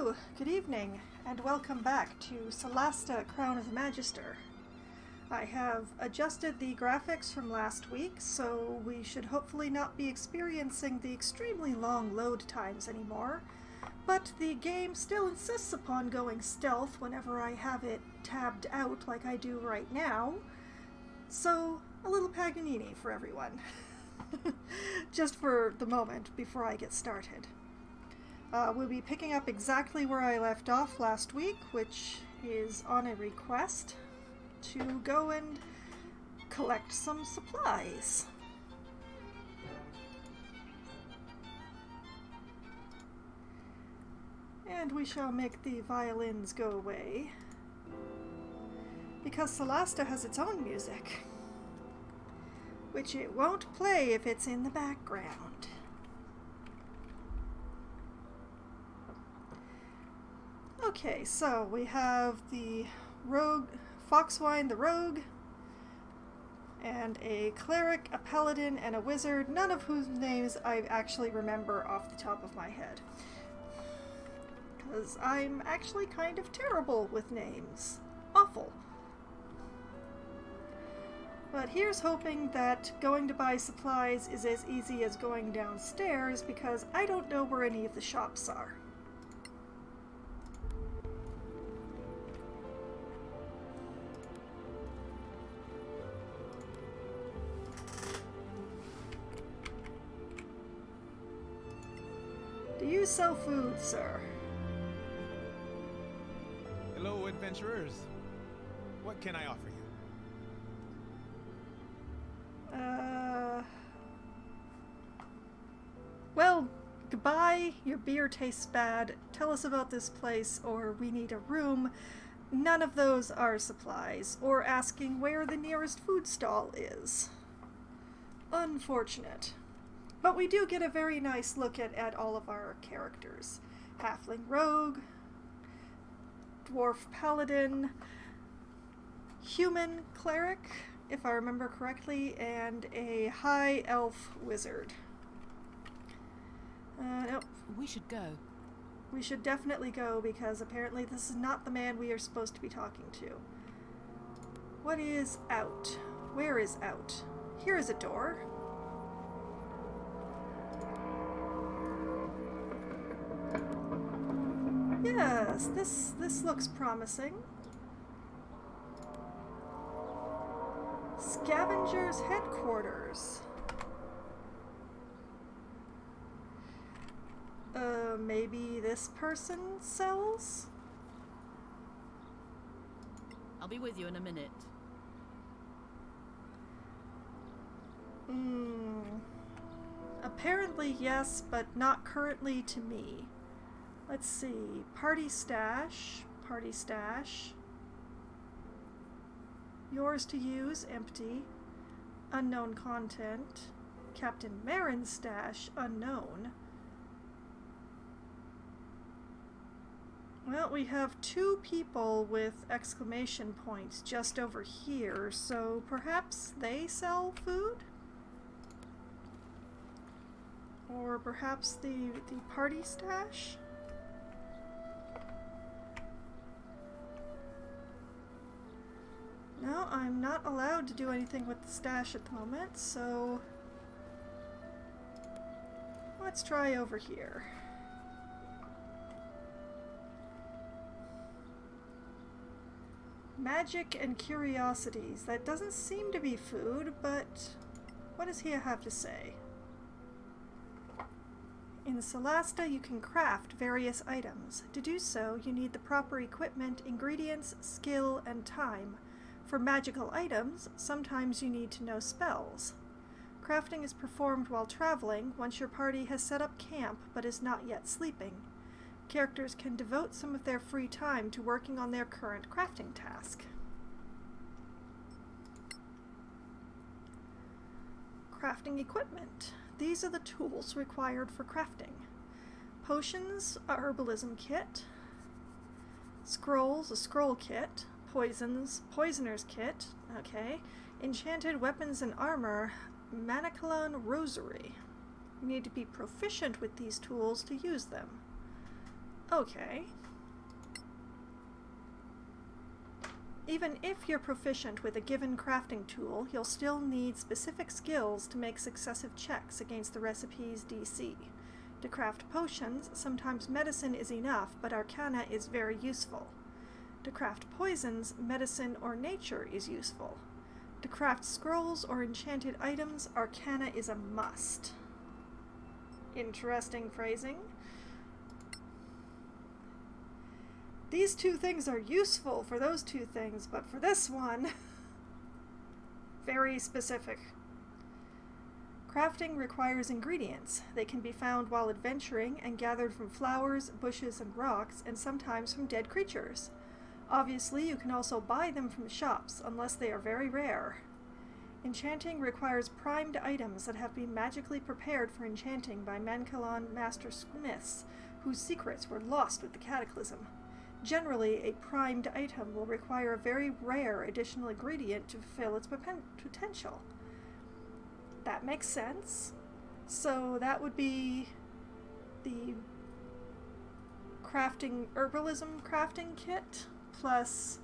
Hello, good evening, and welcome back to Solasta, Crown of the Magister. I have adjusted the graphics from last week, so we should hopefully not be experiencing the extremely long load times anymore, but the game still insists upon going stealth whenever I have it tabbed out like I do right now, so a little Paganini for everyone. Just for the moment before I get started. We'll be picking up exactly where I left off last week, which is on a request to go and collect some supplies. And we shall make the violins go away, because Solasta has its own music, which it won't play if it's in the background. Okay, so we have the rogue, Foxwine the rogue, and a cleric, a paladin, and a wizard, none of whose names I actually remember off the top of my head. Because I'm actually kind of terrible with names. Awful. But here's hoping that going to buy supplies is as easy as going downstairs, because I don't know where any of the shops are. Do you sell food, sir? Hello, adventurers. What can I offer you? Well, goodbye. Your beer tastes bad. Tell us about this place, or we need a room. None of those are supplies, or asking where the nearest food stall is. Unfortunate. But we do get a very nice look at all of our characters. Halfling rogue, dwarf paladin, human cleric, if I remember correctly, and a high elf wizard. Nope. We should go. We should definitely go, because apparently this is not the man we are supposed to be talking to. What is out? Where is out? Here is a door. Yes, this looks promising. Scavengers headquarters. Maybe this person sells? I'll be with you in a minute. Apparently yes, but not currently to me. Let's see. Party stash. Party stash. Yours to use. Empty. Unknown content. Captain Marin's stash. Unknown. Well, we have two people with exclamation points just over here, so perhaps they sell food? Or perhaps the party stash? No, I'm not allowed to do anything with the stash at the moment, so let's try over here. Magic and curiosities. That doesn't seem to be food, but what does he have to say? In Solasta, you can craft various items. To do so, you need the proper equipment, ingredients, skill, and time. For magical items, sometimes you need to know spells. Crafting is performed while traveling, once your party has set up camp but is not yet sleeping. Characters can devote some of their free time to working on their current crafting task. Crafting equipment. These are the tools required for crafting. Potions, a herbalism kit. Scrolls, a scroll kit. Poisons, poisoner's kit. Okay. Enchanted weapons and armor, Manicolon rosary. You need to be proficient with these tools to use them. Okay. Even if you're proficient with a given crafting tool, you'll still need specific skills to make successive checks against the recipe's DC. To craft potions, sometimes medicine is enough, but arcana is very useful. To craft poisons, medicine or nature is useful. To craft scrolls or enchanted items, arcana is a must. Interesting phrasing. These two things are useful for those two things, but for this one, very specific. Crafting requires ingredients. They can be found while adventuring and gathered from flowers, bushes, and rocks, and sometimes from dead creatures. Obviously, you can also buy them from shops, unless they are very rare. Enchanting requires primed items that have been magically prepared for enchanting by Mankalan master smiths, whose secrets were lost with the Cataclysm. Generally, a primed item will require a very rare additional ingredient to fulfill its potential. That makes sense. So that would be the herbalism crafting kit, plus,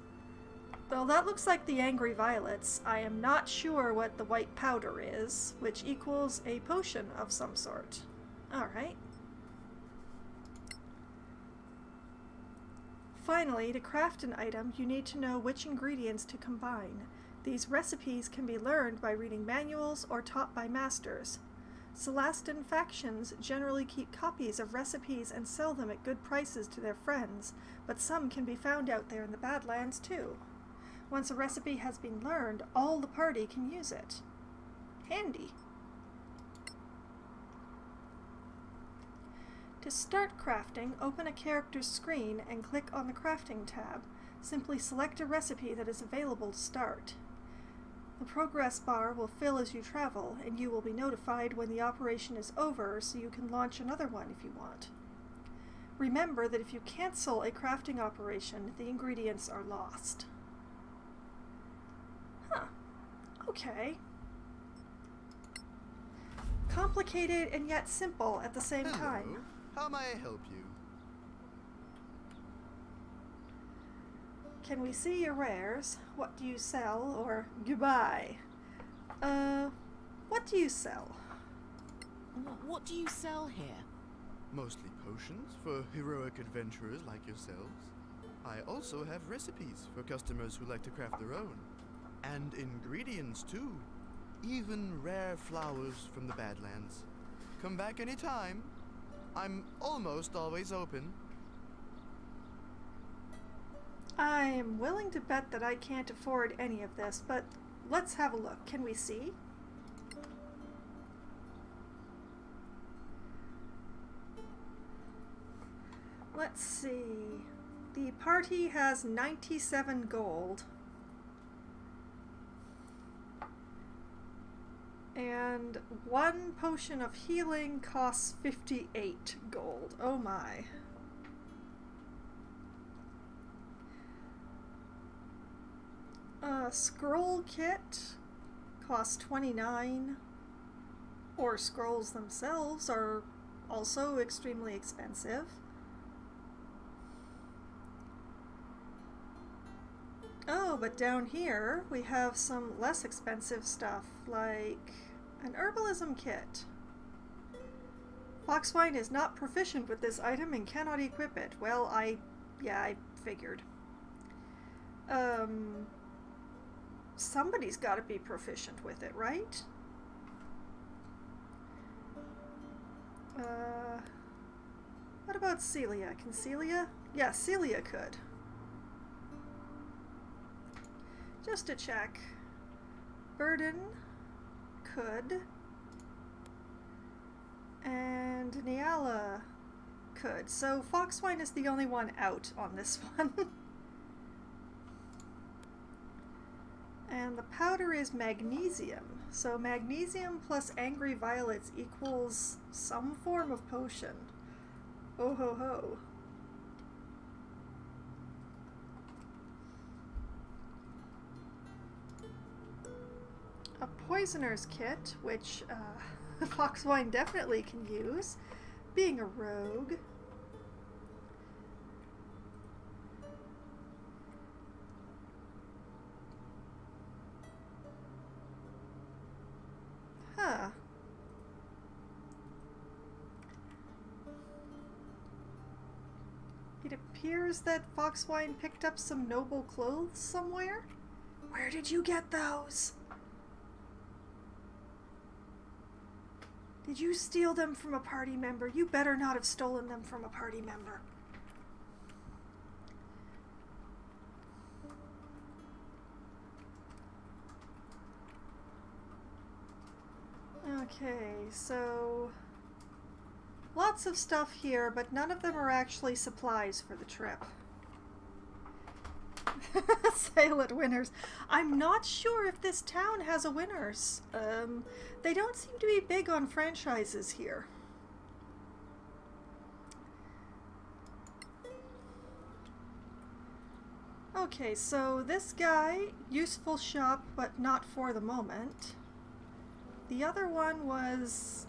though that looks like the Angry Violets, I am not sure what the white powder is, which equals a potion of some sort. Alright. Finally, to craft an item, you need to know which ingredients to combine. These recipes can be learned by reading manuals or taught by masters. Solastan factions generally keep copies of recipes and sell them at good prices to their friends, but some can be found out there in the Badlands too. Once a recipe has been learned, all the party can use it. Handy. To start crafting, open a character's screen and click on the Crafting tab. Simply select a recipe that is available to start. The progress bar will fill as you travel, and you will be notified when the operation is over so you can launch another one if you want. Remember that if you cancel a crafting operation, the ingredients are lost. Huh. Okay. Complicated and yet simple at the same time. How may I help you? Can we see your wares? What do you sell? Or goodbye. What do you sell? What do you sell here? Mostly potions for heroic adventurers like yourselves. I also have recipes for customers who like to craft their own. And ingredients too. Even rare flowers from the Badlands. Come back anytime. I'm almost always open. I am willing to bet that I can't afford any of this, but let's have a look. Can we see? Let's see. The party has 97 gold. And one potion of healing costs 58 gold. Oh my. Scroll kit costs 29. Or scrolls themselves are also extremely expensive. Oh, but down here we have some less expensive stuff, like an herbalism kit. Foxwine is not proficient with this item and cannot equip it. Well, I figured. Somebody's got to be proficient with it, right? What about Celia? Can Celia? Yeah, Celia could. Just to check. Burden could. And Niala could. So Foxwine is the only one out on this one. And the powder is magnesium. So magnesium plus angry violets equals some form of potion. Oh ho ho. A poisoner's kit, which Foxwine definitely can use, being a rogue. It appears that Foxwine picked up some noble clothes somewhere. Where did you get those? Did you steal them from a party member? You better not have stolen them from a party member. Okay, so lots of stuff here, but none of them are actually supplies for the trip. Sale at Winners. I'm not sure if this town has a Winners. They don't seem to be big on franchises here. Okay, so this guy, useful shop, but not for the moment. The other one was,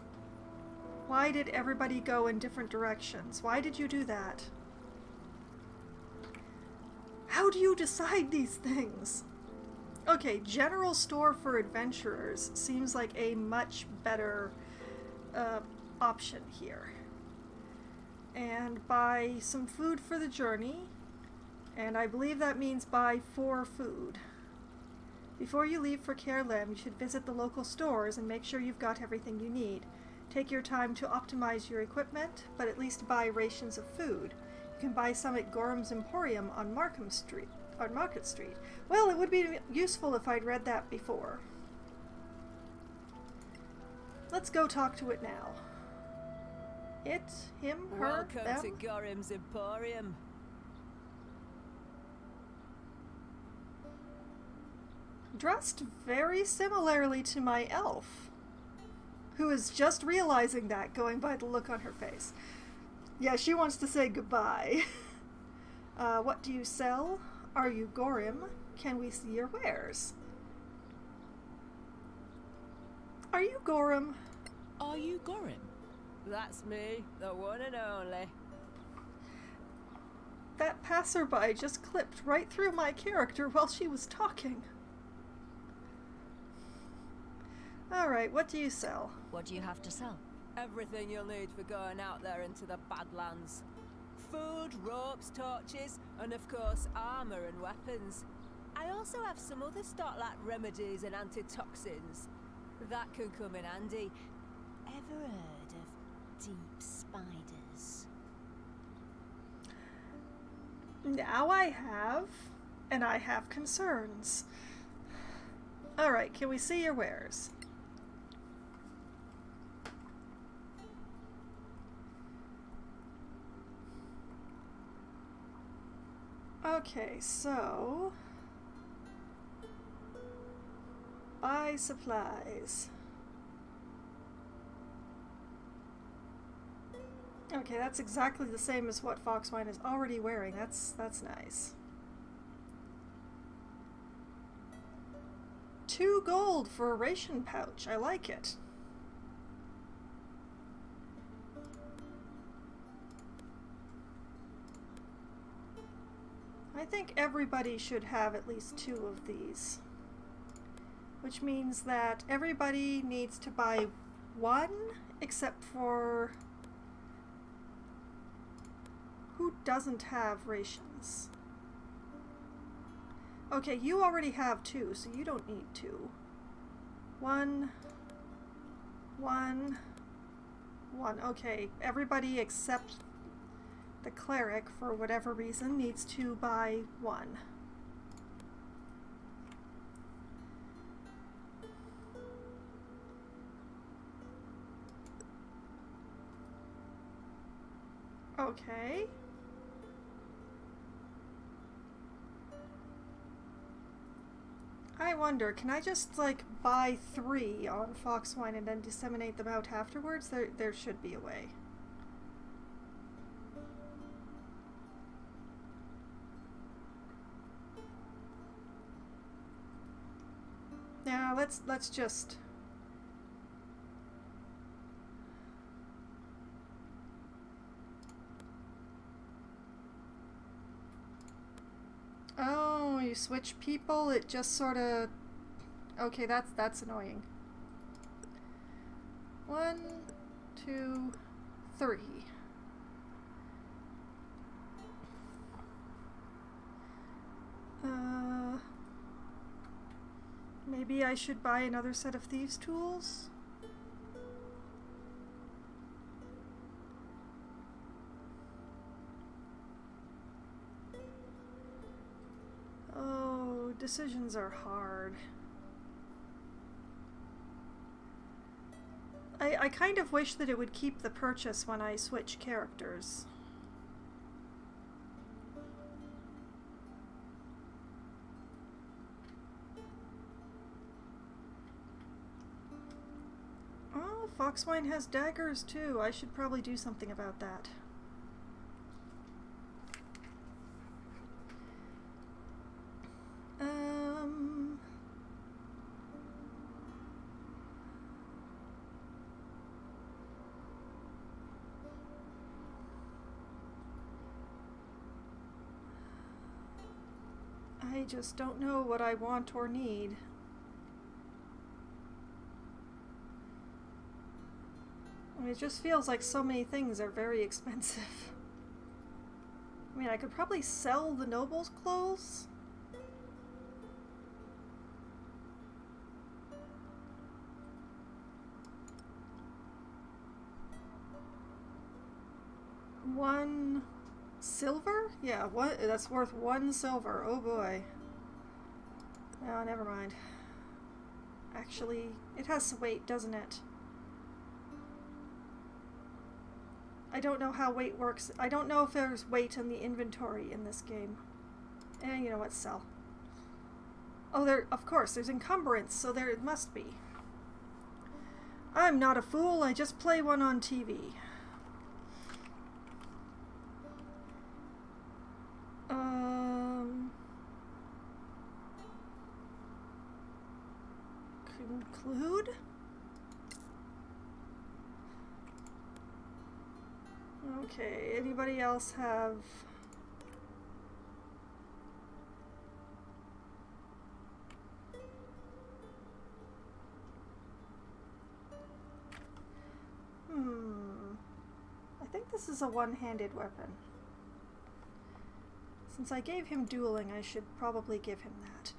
why did everybody go in different directions? Why did you do that? How do you decide these things? Okay, general store for adventurers seems like a much better option here. And buy some food for the journey, and I believe that means buy 4 food. Before you leave for Caerleon, you should visit the local stores and make sure you've got everything you need. Take your time to optimize your equipment, but at least buy rations of food. You can buy some at Gorham's Emporium on Market Street. Well, it would be useful if I'd read that before. Let's go talk to it now. It, him, her, Welcome them. to Gorham's Emporium. Dressed very similarly to my elf, who is just realizing that, going by the look on her face. Yeah, she wants to say goodbye. What do you sell? Are you Gorham? Can we see your wares? Are you Gorham? Are you Gorham? That's me, the one and only. That passerby just clipped right through my character while she was talking. Alright, what do you sell? What do you have to sell? Everything you'll need for going out there into the Badlands. Food, ropes, torches, and of course armor and weapons. I also have some other stock like remedies and antitoxins. That can come in handy. Ever heard of deep spiders? Now I have, and I have concerns. Alright, can we see your wares? Okay, so buy supplies. Okay, that's exactly the same as what Foxwine is already wearing. That's nice. 2 gold for a ration pouch. I like it. I think everybody should have at least 2 of these. Which means that everybody needs to buy 1, except for... who doesn't have rations? Okay, you already have 2, so you don't need 2. 1, 1, 1. Okay, everybody except the cleric, for whatever reason, needs to buy 1. Okay. I wonder, can I just, like, buy 3 on Foxwine and then disseminate them out afterwards? There should be a way. Now, let's just... Oh, you switch people, it just sort of... Okay, that's annoying. 1, 2, 3. Maybe I should buy another set of thieves' tools? Oh, decisions are hard. I kind of wish that it would keep the purchase when I switch characters. Oh, Foxwine has daggers too. I should probably do something about that. I just don't know what I want or need. I mean, it just feels like so many things are very expensive. I mean, I could probably sell the noble's clothes. One silver? Yeah, what? That's worth 1 silver. Oh boy. Oh, never mind. Actually, it has weight, doesn't it? I don't know how weight works. I don't know if there's weight in the inventory in this game. And you know what? Sell. Oh, there. Of course, there's encumbrance, so there it must be. I'm not a fool. I just play one on TV. Conclude? Okay, anybody else have... I think this is a one-handed weapon. Since I gave him dueling, I should probably give him that.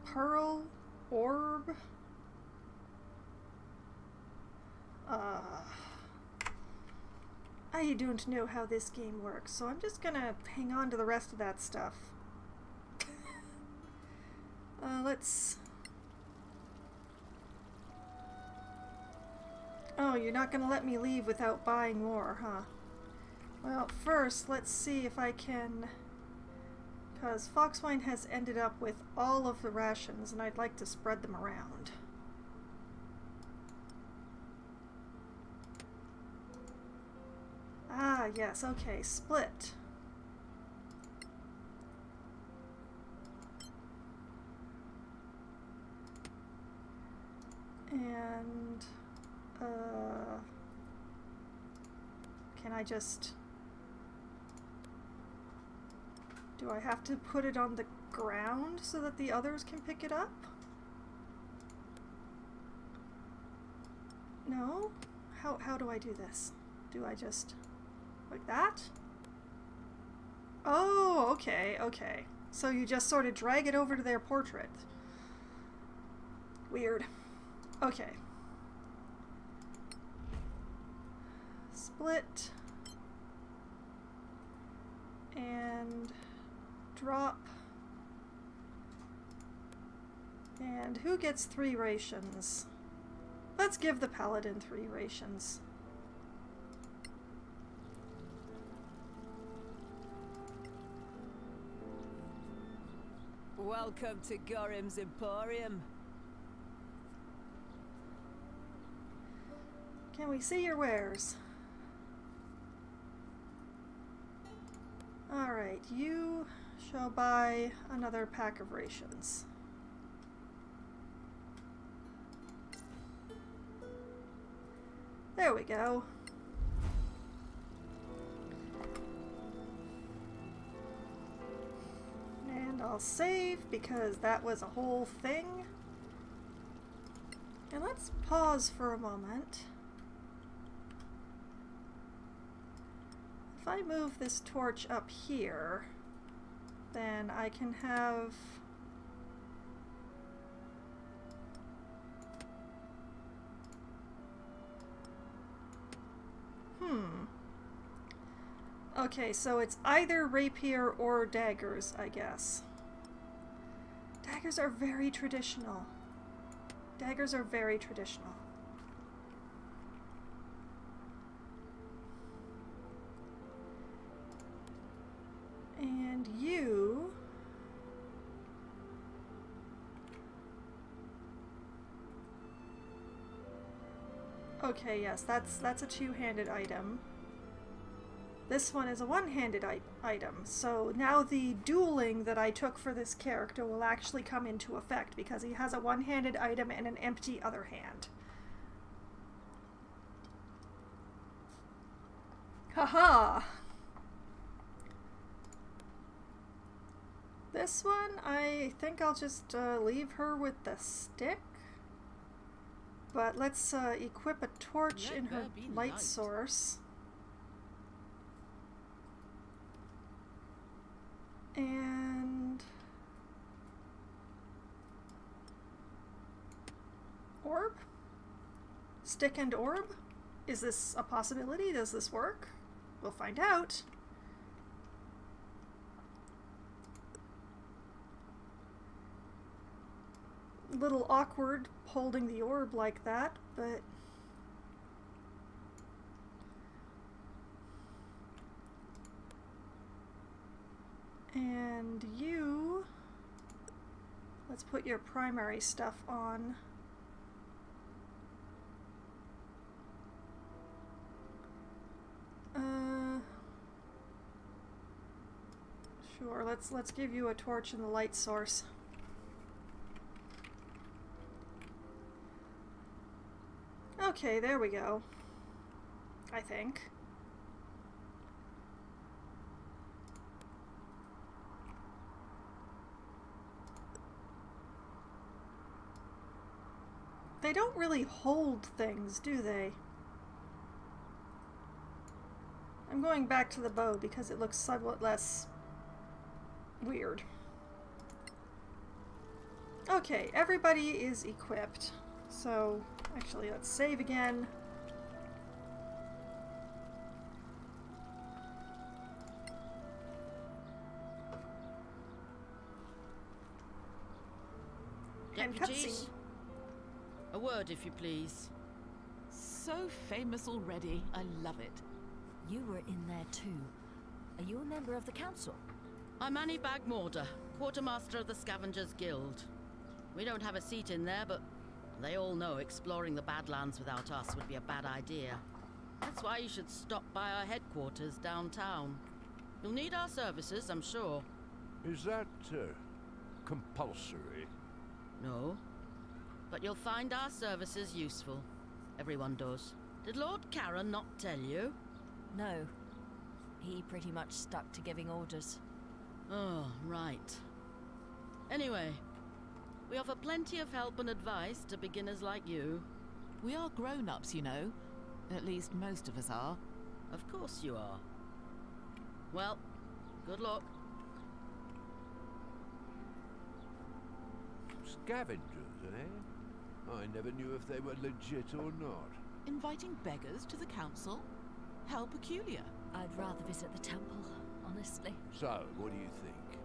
Pearl orb. I don't know how this game works, so I'm just gonna hang on to the rest of that stuff. Let's... Oh, you're not gonna let me leave without buying more, huh? Well, first, let's see if I can... Because Foxwine has ended up with all of the rations, and I'd like to spread them around. Ah, yes, okay, split. And, can I just... Do I have to put it on the ground so that the others can pick it up? No? How do I do this? Do I just... like that? Oh, okay, okay. So you just sort of drag it over to their portrait. Weird. Okay. Split. And drop. And who gets 3 rations? Let's give the paladin 3 rations. Welcome to Gorim's Emporium. Can we see your wares? Alright, you shall buy another pack of rations. There we go. And I'll save because that was a whole thing. And let's pause for a moment. If if I move this torch up here, then I can have... Okay, so it's either rapier or daggers, I guess. Daggers are very traditional. Daggers are very traditional. And you... Okay, yes, that's a two-handed item. This one is a one-handed item, so now the dueling that I took for this character will actually come into effect because he has a one-handed item and an empty other hand. Haha! This one, I think I'll just leave her with the stick. But let's equip a torch in her light source. And... orb? Stick and orb? Is this a possibility? Does this work? We'll find out. Little awkward holding the orb like that, but... And you... let's put your primary stuff on. Sure, let's give you a torch and the light source. Okay, there we go. I think. They don't really hold things, do they? I'm going back to the bow because it looks somewhat less weird. Okay, everybody is equipped. So, actually, let's save again. And Deputies, a word if you please. So famous already. I love it. You were in there too. Are you a member of the council? I'm Annie Bagmorder, quartermaster of the Scavengers Guild. We don't have a seat in there, but they all know exploring the Badlands without us would be a bad idea. That's why you should stop by our headquarters downtown. You'll need our services, I'm sure. Is that compulsory? No. But you'll find our services useful. Everyone does. Did Lord Karen not tell you? No. He pretty much stuck to giving orders. Oh, right. Anyway, we offer plenty of help and advice to beginners like you. We are grown-ups, you know. At least most of us are. Of course you are. Well, good luck. Scavengers, eh? I never knew if they were legit or not. Inviting beggars to the council? How peculiar. I'd rather visit the temple, honestly. So, what do you think?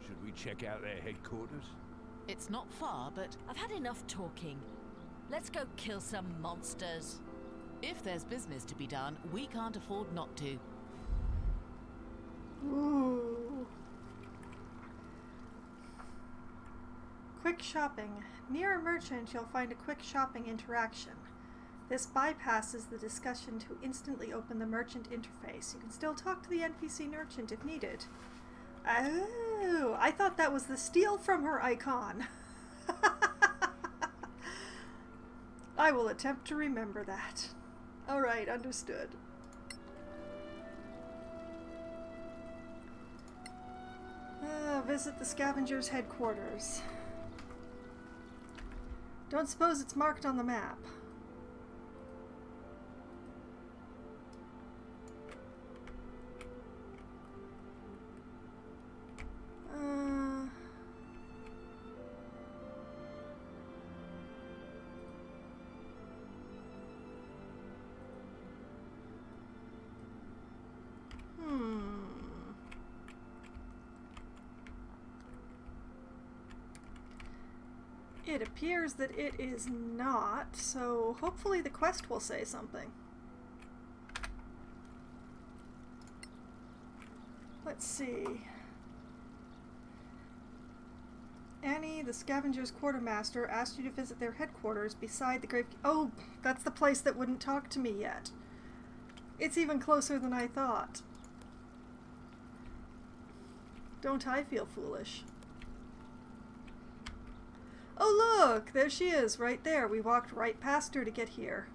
Should we check out their headquarters? It's not far, but I've had enough talking. Let's go kill some monsters. if there's business to be done, we can't afford not to. Ooh. Quick shopping. Near a merchant, you'll find a quick shopping interaction. This bypasses the discussion to instantly open the merchant interface. You can still talk to the NPC merchant if needed. Oh, I thought that was the steal from her icon. I will attempt to remember that. Alright, understood. Visit the Scavengers' headquarters. Don't suppose it's marked on the map. It appears that it is not, so hopefully the quest will say something. Let's see. Annie, the Scavengers quartermaster, asked you to visit their headquarters beside the grave. Oh, that's the place that wouldn't talk to me yet. It's even closer than I thought. Don't I feel foolish? Oh look, there she is, right there. We walked right past her to get here.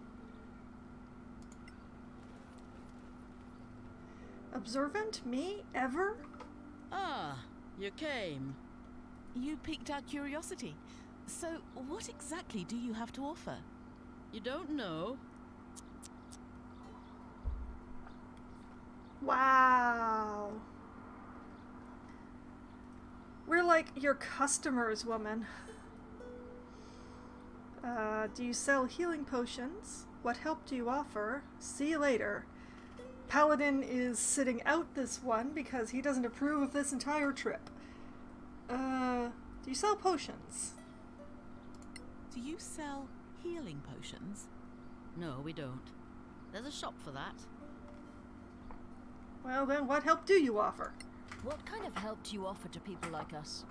Observant? Me? Ever? Ah, you came. You piqued our curiosity. So, what exactly do you have to offer? You don't know? Wow. We're like your customers, woman. Do you sell healing potions? What help do you offer? See you later. Paladin is sitting out this one because he doesn't approve of this entire trip. Do you sell potions? Do you sell healing potions? No, we don't. There's a shop for that. Well then, what help do you offer? What kind of help do you offer to people like us?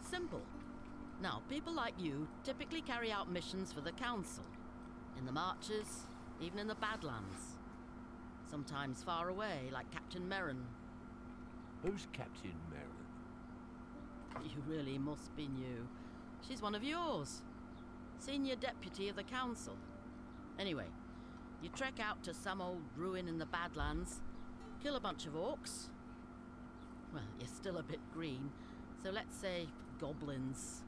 Simple. Now, people like you typically carry out missions for the Council. In the Marches, even in the Badlands. Sometimes far away, like Captain Merrin. Who's Captain Merrin? You really must be new. She's one of yours. Senior Deputy of the Council. Anyway, you trek out to some old ruin in the Badlands, kill a bunch of orcs. Well, you're still a bit green, so let's say goblins.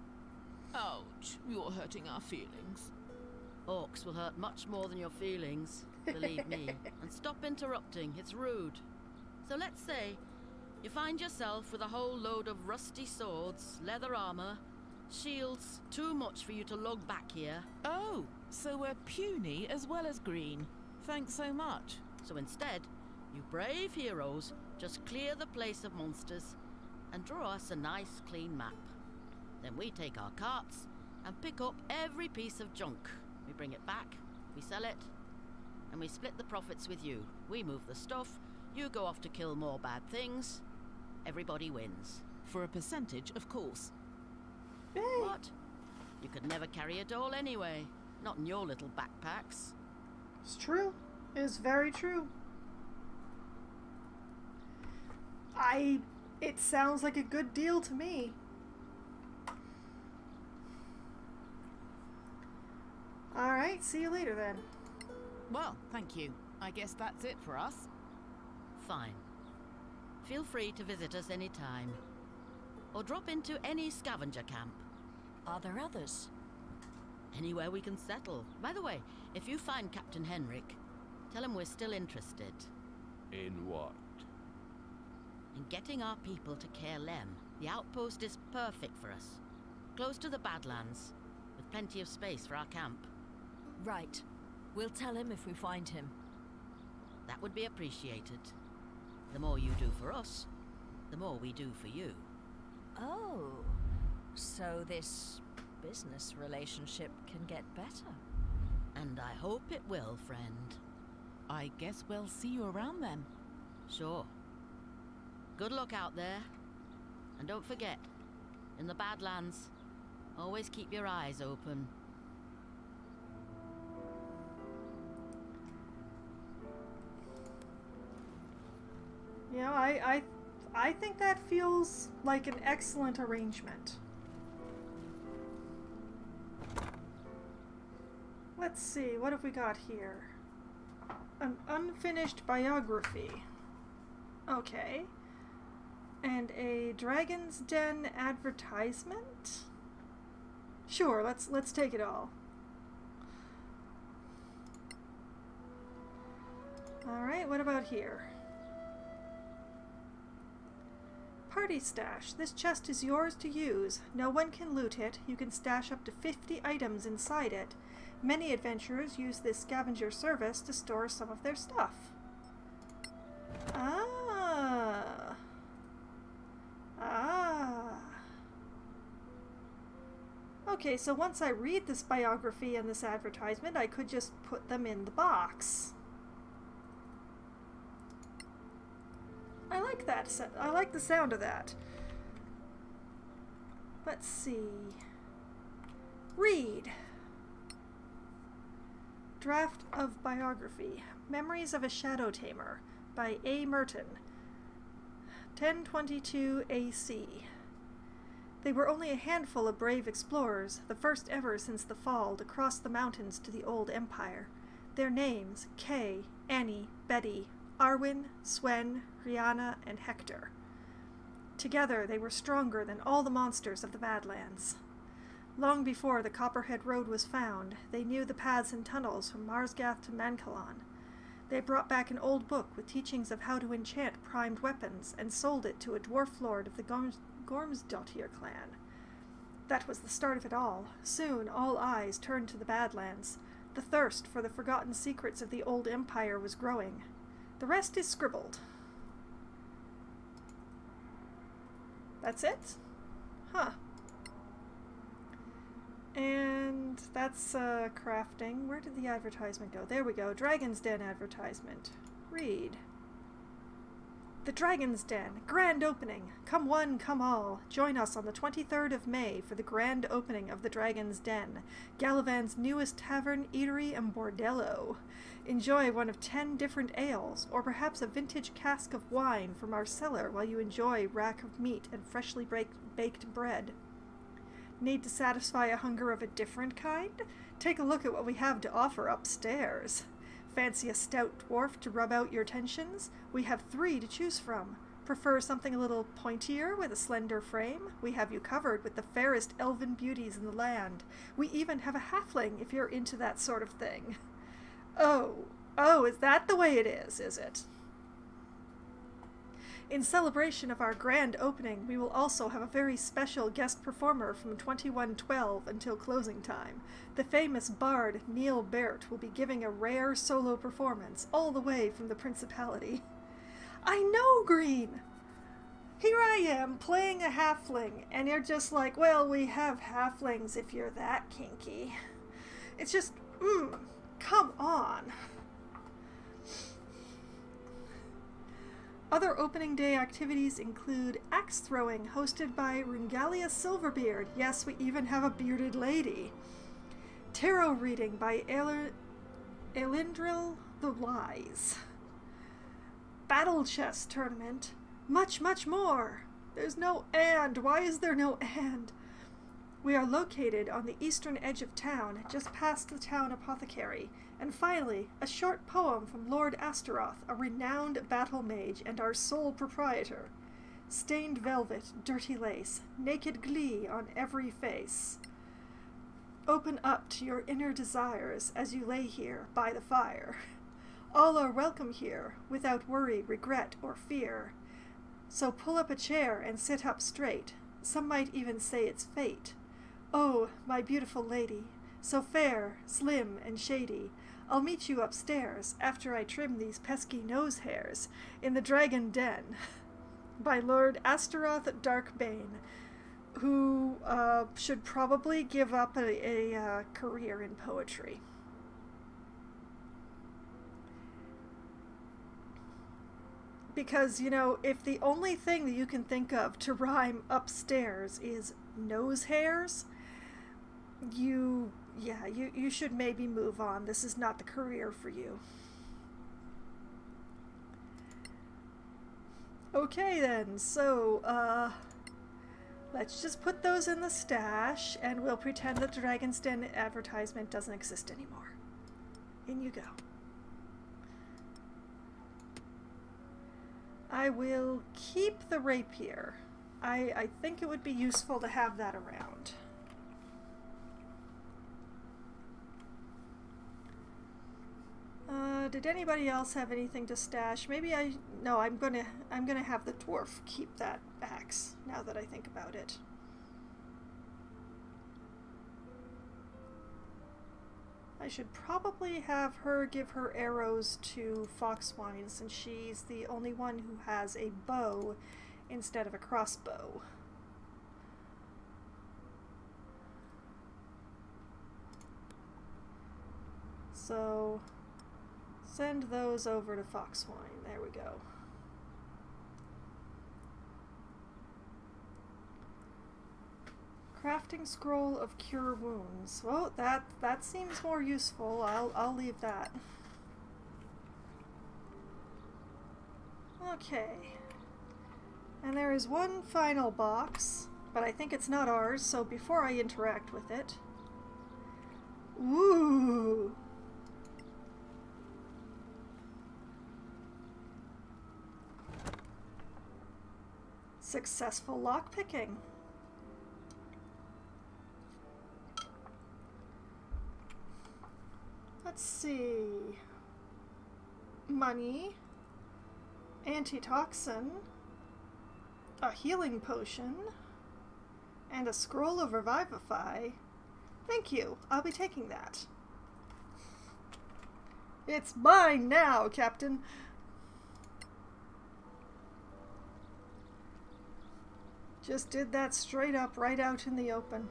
Ouch, you're hurting our feelings. Orcs will hurt much more than your feelings, believe me. And stop interrupting, it's rude. So let's say you find yourself with a whole load of rusty swords, leather armor, shields, too much for you to lug back here. Oh, so we're puny as well as green. Thanks so much. So instead, you brave heroes just clear the place of monsters and draw us a nice clean map. Then we take our carts and pick up every piece of junk. We bring it back, we sell it, and we split the profits with you. We move the stuff, you go off to kill more bad things. Everybody wins. For a percentage, of course. What? You could never carry it all anyway. Not in your little backpacks. It's true. It's very true. It sounds like a good deal to me. Alright, see you later then. Well, thank you. I guess that's it for us. Fine. Feel free to visit us anytime. Or drop into any scavenger camp. Are there others? Anywhere we can settle. By the way, if you find Captain Henrik, tell him we're still interested. In what? In getting our people to Caerlem. The outpost is perfect for us. Close to the Badlands, with plenty of space for our camp. Right. We'll tell him if we find him. That would be appreciated. The more you do for us, the more we do for you. Oh. So this business relationship can get better. And I hope it will, friend. I guess we'll see you around then. Sure. Good luck out there. And don't forget, in the Badlands, always keep your eyes open. You know, I think that feels like an excellent arrangement. Let's see, what have we got here? An unfinished biography. Okay. And a Dragon's Den advertisement? Sure, let's take it all. Alright, what about here? Party stash. This chest is yours to use. No one can loot it. You can stash up to 50 items inside it. Many adventurers use this scavenger service to store some of their stuff. Ah. Okay, so once I read this biography and this advertisement, I could just put them in the box. I like that. I like the sound of that. Let's see. Read. Draft of Biography. Memories of a Shadow Tamer by A. Merton. 1022 AC. They were only a handful of brave explorers, the first ever since the fall to cross the mountains to the old empire. Their names, Kay, Annie, Betty, Arwen, Swen, Rihanna, and Hector. Together they were stronger than all the monsters of the Badlands. Long before the Copperhead Road was found, they knew the paths and tunnels from Marsgath to Mankalan. They brought back an old book with teachings of how to enchant primed weapons and sold it to a dwarf lord of the Gormsdottir clan. That was the start of it all. Soon all eyes turned to the Badlands. The thirst for the forgotten secrets of the old empire was growing. The rest is scribbled. That's it? Huh. And that's crafting. Where did the advertisement go? There we go. Dragon's Den advertisement. Read. The Dragon's Den. Grand opening. Come one, come all. Join us on the 23rd of May for the grand opening of the Dragon's Den, Galavan's newest tavern, eatery, and bordello. Enjoy one of 10 different ales, or perhaps a vintage cask of wine from our cellar while you enjoy rack of meat and freshly baked bread. Need to satisfy a hunger of a different kind? Take a look at what we have to offer upstairs. Fancy a stout dwarf to rub out your tensions? We have 3 to choose from. Prefer something a little pointier with a slender frame? We have you covered with the fairest elven beauties in the land. We even have a halfling if you're into that sort of thing. Oh, is that the way it is it? In celebration of our grand opening, we will also have a very special guest performer from 2112 until closing time. The famous bard Neil Baert will be giving a rare solo performance all the way from the Principality. I know, Green! Here I am, playing a halfling, and you're just like, well, we have halflings if you're that kinky. It's just, come on. Other opening day activities include axe throwing, hosted by Rungalia Silverbeard. Yes, we even have a bearded lady. Tarot reading by Elendril the Wise. Battle chess tournament. Much, much more. There's no and. Why is there no and? We are located on the eastern edge of town, just past the town apothecary. And finally, a short poem from Lord Astaroth, a renowned battle mage and our sole proprietor. Stained velvet, dirty lace, naked glee on every face. Open up to your inner desires as you lay here by the fire. All are welcome here, without worry, regret, or fear. So pull up a chair and sit up straight. Some might even say it's fate. Oh, my beautiful lady, so fair, slim, and shady, I'll meet you upstairs after I trim these pesky nose hairs in the Dragon Den by Lord Astaroth Darkbane, who should probably give up a career in poetry. Because, you know, if the only thing that you can think of to rhyme upstairs is nose hairs, you should maybe move on. This is not the career for you. Okay then, so, let's just put those in the stash, and we'll pretend that the Dragon's Den advertisement doesn't exist anymore. In you go. I will keep the rapier. I think it would be useful to have that around. Did anybody else have anything to stash? Maybe no, I'm gonna have the dwarf keep that axe, now that I think about it. I should probably have her give her arrows to Foxwine, since she's the only one who has a bow instead of a crossbow. So send those over to Foxwine. There we go. Crafting scroll of cure wounds. Well, that seems more useful. I'll leave that. Okay. And there is one final box, but I think it's not ours, so before I interact with it. Ooh. Successful lockpicking. Let's see. Money. Antitoxin. A healing potion. And a scroll of Revivify. Thank you. I'll be taking that. It's mine now, Captain. Just did that straight up right out in the open.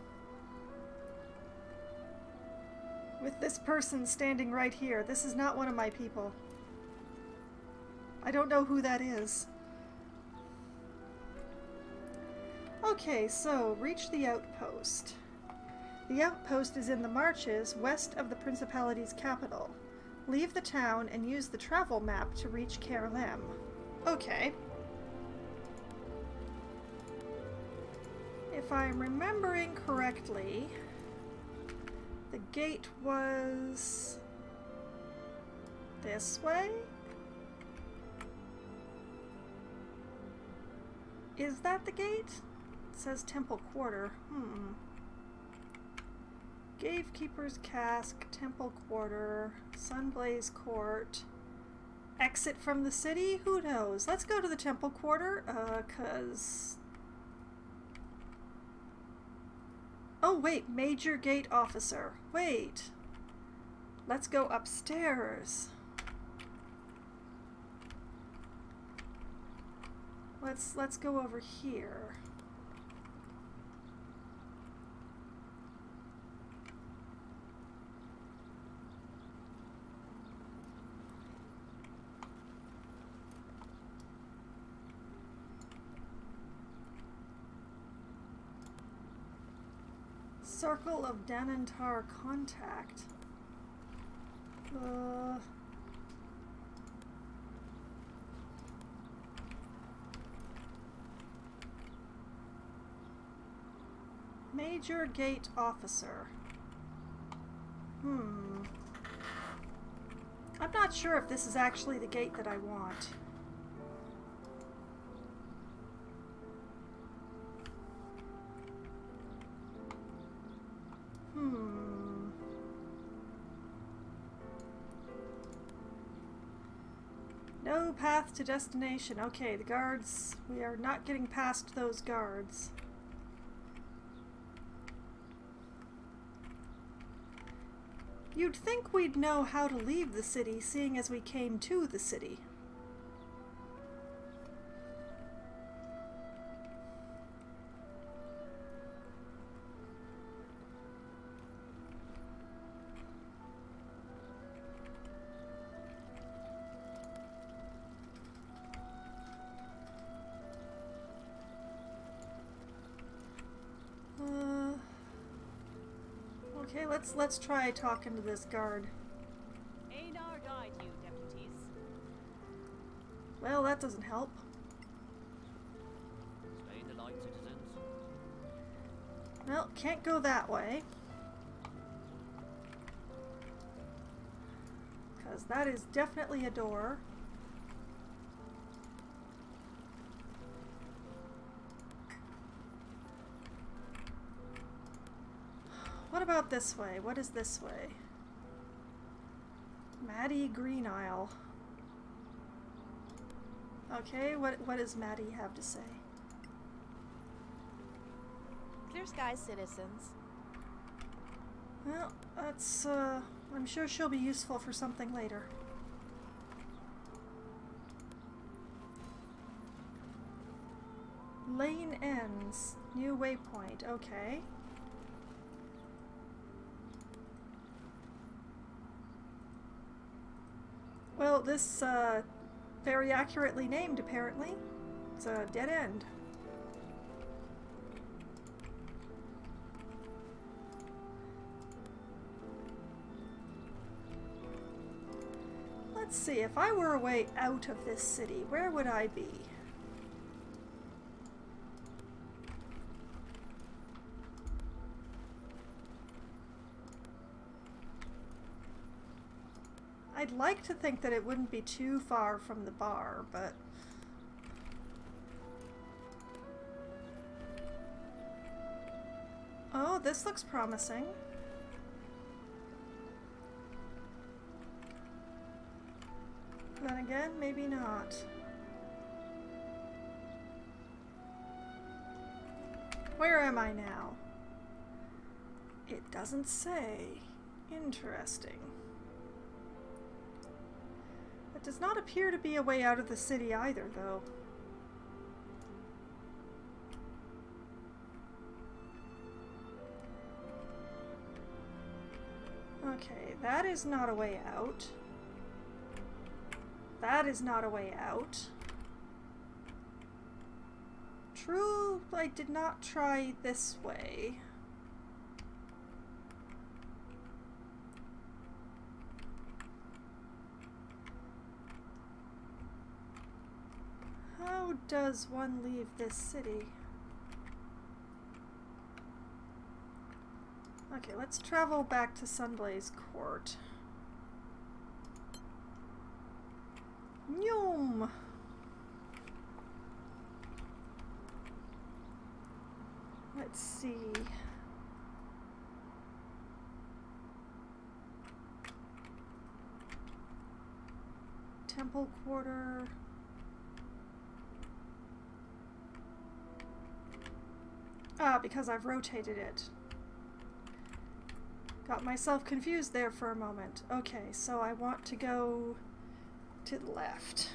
With this person standing right here. This is not one of my people. I don't know who that is. Okay, so reach the outpost. The outpost is in the marches west of the Principality's capital. Leave the town and use the travel map to reach Kerlem. Okay. If I'm remembering correctly, the gate was this way? Is that the gate? It says Temple Quarter. Gatekeeper's Cask, Temple Quarter, Sunblaze Court. Exit from the city? Who knows? Let's go to the Temple Quarter, 'cause... Oh, wait, Major Gate Officer. Wait. Let's go upstairs. Let's go over here. Circle of Danantar contact. Major Gate Officer. I'm not sure if this is actually the gate that I want. No path to destination. Okay, the guards. We are not getting past those guards. You'd think we'd know how to leave the city, seeing as we came to the city. Okay, let's try talking to this guard. Denar guide you, deputies. Well, that doesn't help. Stay in the light, citizens. Well, can't go that way. Because that is definitely a door. What about this way? What is this way? Maddie Green Isle. Okay, what does Maddie have to say? Clear skies, citizens. Well, that's, I'm sure she'll be useful for something later. Lane ends. New waypoint. Okay. Well, this, very accurately named, apparently. It's a dead end. Let's see, if I were a way out of this city, where would I be? I'd like to think that it wouldn't be too far from the bar, but... Oh, this looks promising. Then again, maybe not. Where am I now? It doesn't say. Interesting. It does not appear to be a way out of the city either, though. Okay, that is not a way out. That is not a way out. True, I did not try this way. How does one leave this city? Okay, let's travel back to Sunblaze Court. Nyum! Let's see. Temple Quarter. Ah, because I've rotated it. Got myself confused there for a moment. Okay, so I want to go to the left.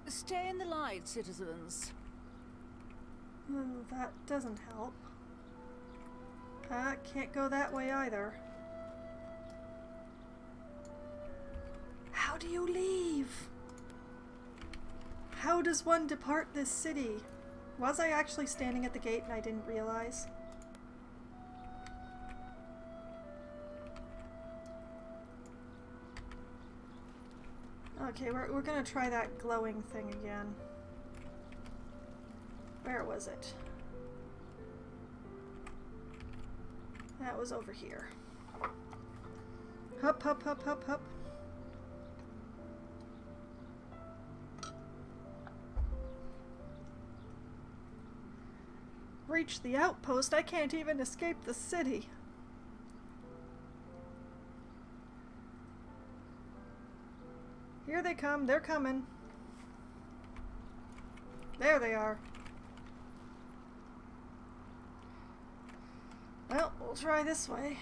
Stay in the light, citizens. Oh, that doesn't help. Can't go that way either. How do you leave? How does one depart this city? Was I actually standing at the gate and I didn't realize? Okay, we're gonna try that glowing thing again. Where was it? That was over here. Hup, hup, hup, hup, hup. Reach the outpost. I can't even escape the city. Here they come. They're coming. There they are. Well, we'll try this way.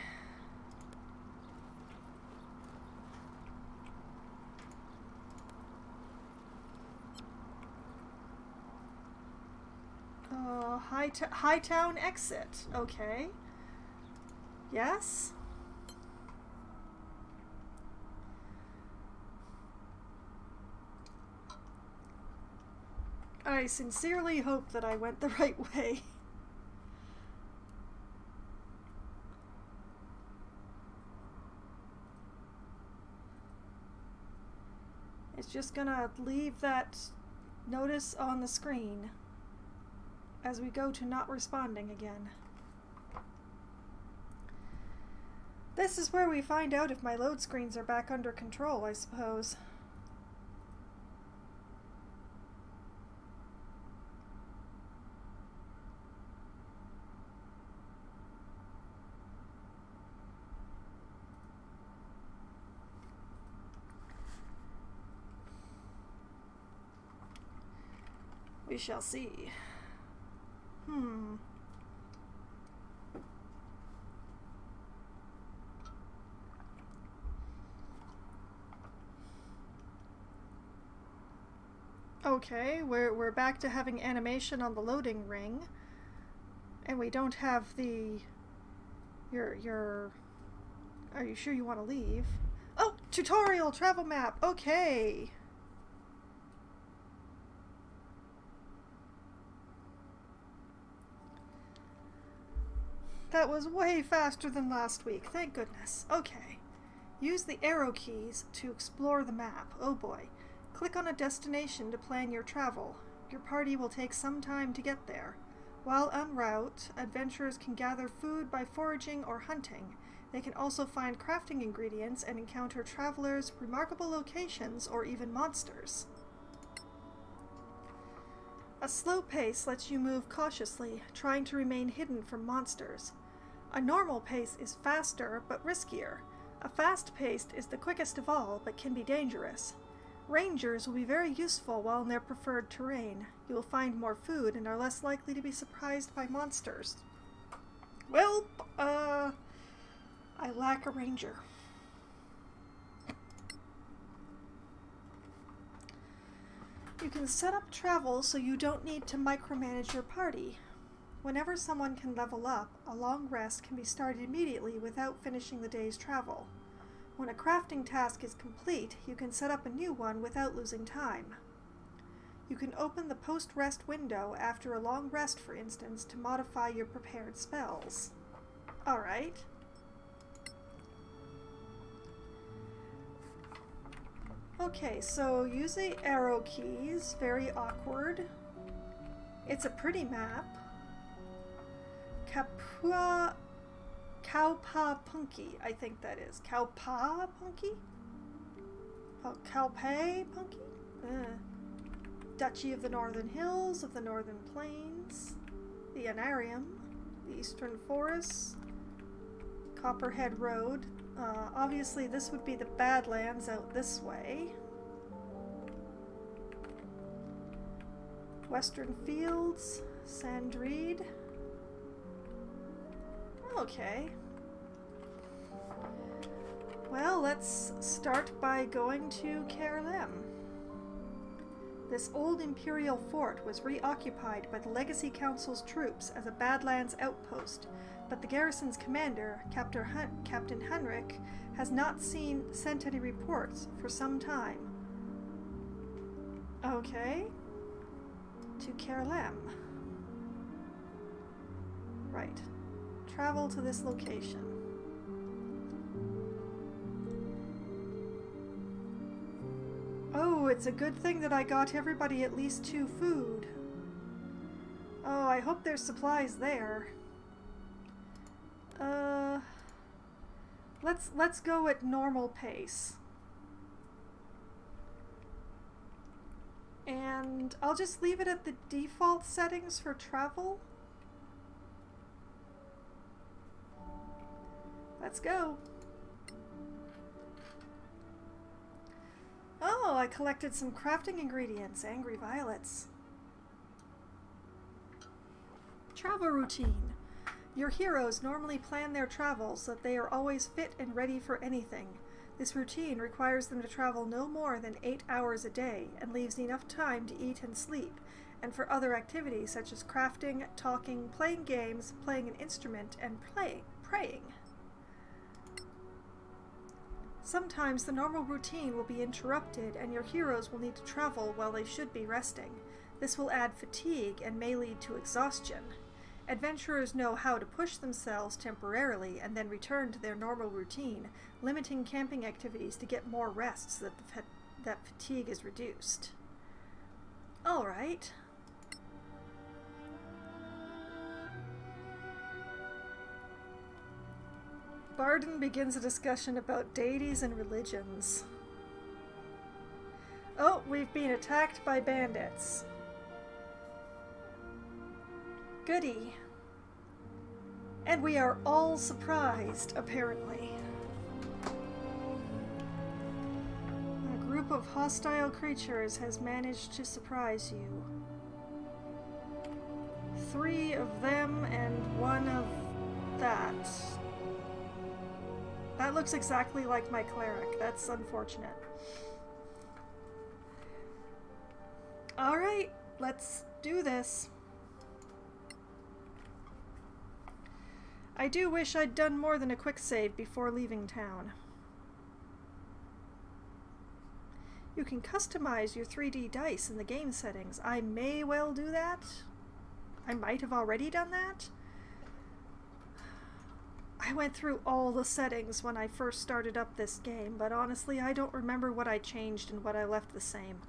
Hightown exit. Okay. Yes? I sincerely hope that I went the right way. It's just gonna leave that notice on the screen as we go to not responding again. This is where we find out if my load screens are back under control, I suppose. We shall see. Okay, we're back to having animation on the loading ring. And we don't have the... Your... Are you sure you want to leave? Oh! Tutorial! Travel map! Okay! That was way faster than last week. Thank goodness. Okay. Use the arrow keys to explore the map. Oh boy. Click on a destination to plan your travel. Your party will take some time to get there. While en route, adventurers can gather food by foraging or hunting. They can also find crafting ingredients and encounter travelers, remarkable locations, or even monsters. A slow pace lets you move cautiously, trying to remain hidden from monsters. A normal pace is faster, but riskier. A fast pace is the quickest of all, but can be dangerous. Rangers will be very useful while in their preferred terrain. You will find more food and are less likely to be surprised by monsters. Well, I lack a ranger. You can set up travel so you don't need to micromanage your party. Whenever someone can level up, a long rest can be started immediately without finishing the day's travel. When a crafting task is complete, you can set up a new one without losing time. You can open the post-rest window after a long rest, for instance, to modify your prepared spells. Alright. Okay, so use the arrow keys. Very awkward. It's a pretty map. Kaupa-Punky, I think that is. Kaupa-Punky? Oh, Kaupe-Punky? Duchy of the Northern Hills, of the Northern Plains, the Anarium, the Eastern Forests, Copperhead Road. Obviously this would be the Badlands out this way. Western Fields, Sandreed. Okay. Well, let's start by going to Kerlem. This old Imperial fort was reoccupied by the Legacy Council's troops as a Badlands outpost, but the garrison's commander, Captain Henrik, has not sent any reports for some time. Okay. To Kerlem. Right. Travel to this location. Oh, it's a good thing that I got everybody at least 2 food. Oh, I hope there's supplies there. Let's go at normal pace. And I'll just leave it at the default settings for travel. Let's go. Oh, I collected some crafting ingredients. Angry violets. Travel routine. Your heroes normally plan their travels so that they are always fit and ready for anything. This routine requires them to travel no more than 8 hours a day and leaves enough time to eat and sleep, and for other activities such as crafting, talking, playing games, playing an instrument, and praying. Sometimes the normal routine will be interrupted and your heroes will need to travel while they should be resting. This will add fatigue and may lead to exhaustion. Adventurers know how to push themselves temporarily and then return to their normal routine, limiting camping activities to get more rest so that fatigue is reduced. Alright. Barden begins a discussion about deities and religions. Oh, we've been attacked by bandits. Goody. And we are all surprised, apparently. A group of hostile creatures has managed to surprise you. 3 of them and 1 of that. That looks exactly like my cleric. That's unfortunate. Alright, let's do this. I do wish I'd done more than a quick save before leaving town. You can customize your 3D dice in the game settings. I may well do that. I might have already done that. I went through all the settings when I first started up this game, but honestly I don't remember what I changed and what I left the same.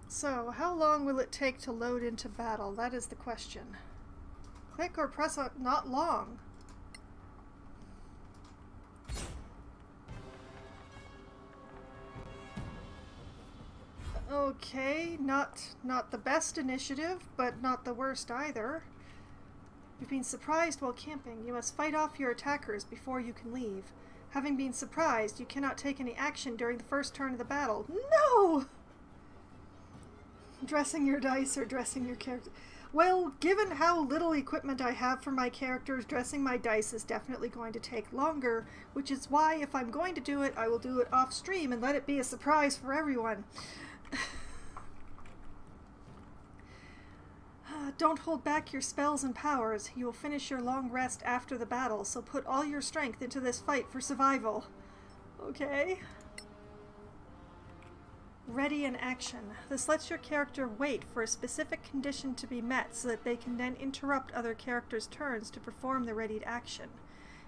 So, how long will it take to load into battle? That is the question. Click or press a not long. Okay, not the best initiative, but not the worst either. You've been surprised while camping. You must fight off your attackers before you can leave. Having been surprised, you cannot take any action during the first turn of the battle. No! Dressing your dice or dressing your character. Well, given how little equipment I have for my characters, dressing my dice is definitely going to take longer, which is why if I'm going to do it, I will do it off stream and let it be a surprise for everyone. Don't hold back your spells and powers. You will finish your long rest after the battle, so put all your strength into this fight for survival. Okay. Ready in action. This lets your character wait for a specific condition to be met so that they can then interrupt other characters' turns to perform the readied action.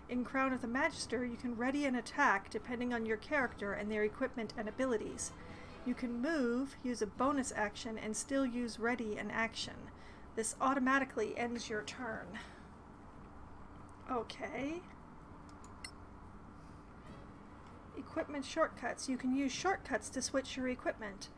In Crown of the Magister, you can ready an attack depending on your character and their equipment and abilities. You can move, use a bonus action, and still use ready an action. This automatically ends your turn. Okay. Equipment shortcuts. You can use shortcuts to switch your equipment.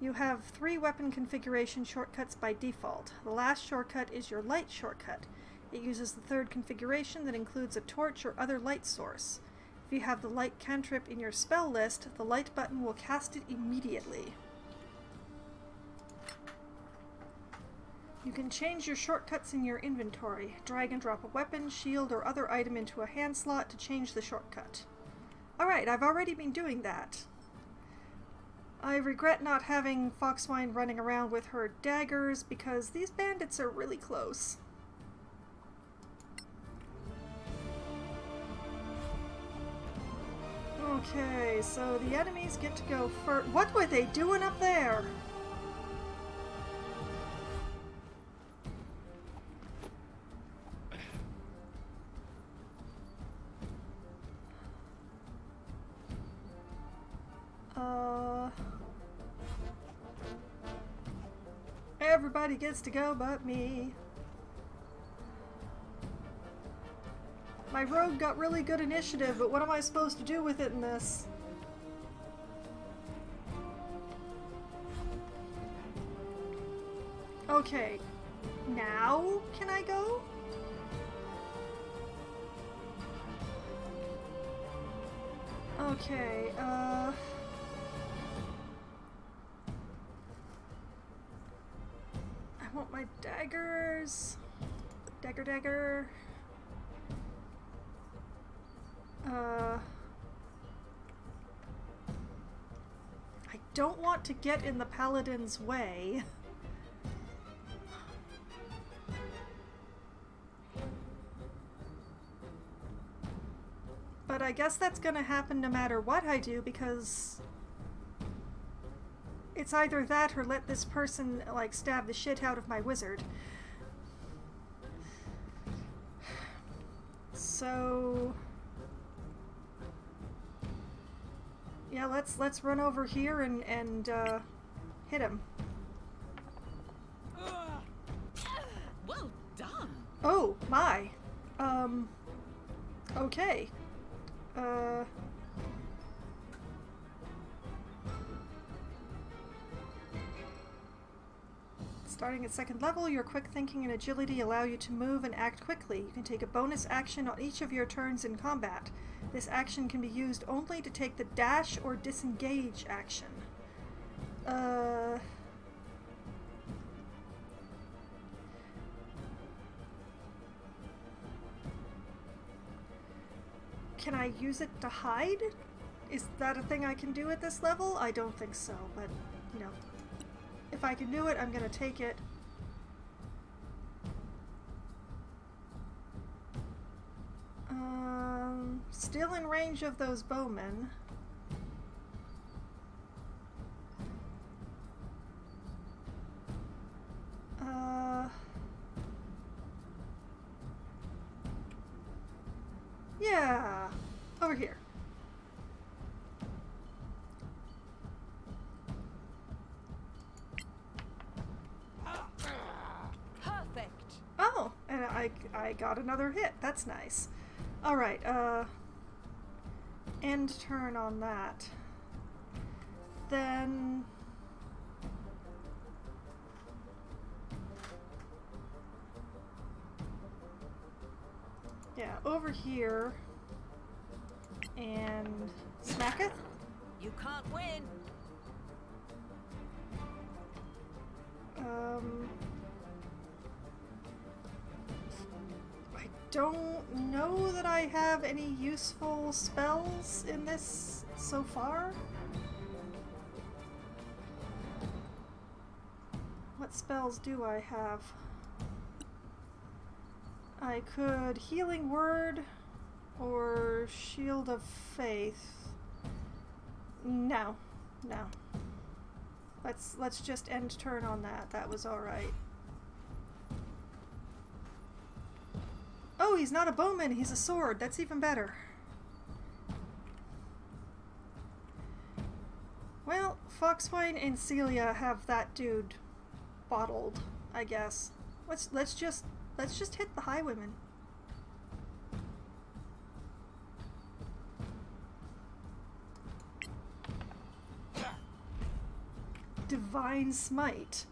You have 3 weapon configuration shortcuts by default. The last shortcut is your light shortcut. It uses the 3rd configuration that includes a torch or other light source. If you have the light cantrip in your spell list, the light button will cast it immediately. You can change your shortcuts in your inventory. Drag and drop a weapon, shield, or other item into a hand slot to change the shortcut. Alright, I've already been doing that. I regret not having Foxwine running around with her daggers because these bandits are really close. Okay, so the enemies get to go first. What were they doing up there? Everybody gets to go but me. My rogue got really good initiative, but what am I supposed to do with it in this? Okay, now can I go? Okay, I want my daggers. Dagger. I don't want to get in the paladin's way. But I guess that's gonna happen no matter what I do, because it's either that or let this person, like, stab the shit out of my wizard. So yeah, let's run over here and hit him. Well done. Oh my. Okay. Starting at 2nd level, your quick thinking and agility allow you to move and act quickly. You can take a bonus action on each of your turns in combat. This action can be used only to take the dash or disengage action. can I use it to hide? Is that a thing I can do at this level? I don't think so, but, you know, if I can do it, I'm gonna take it. Still in range of those bowmen. Yeah, over here. Perfect. Oh, and I got another hit. That's nice. All right, end turn on that. Then yeah, over here and smacketh. You can't win. I don't know that I have any useful spells in this so far. What spells do I have? I could Healing Word or Shield of Faith. No. No. Let's just end turn on that. That was alright. Oh, he's not a bowman, he's a sword. That's even better. Well, Foxwine and Celia have that dude bottled, I guess. Let's just hit the highwaymen. Divine Smite.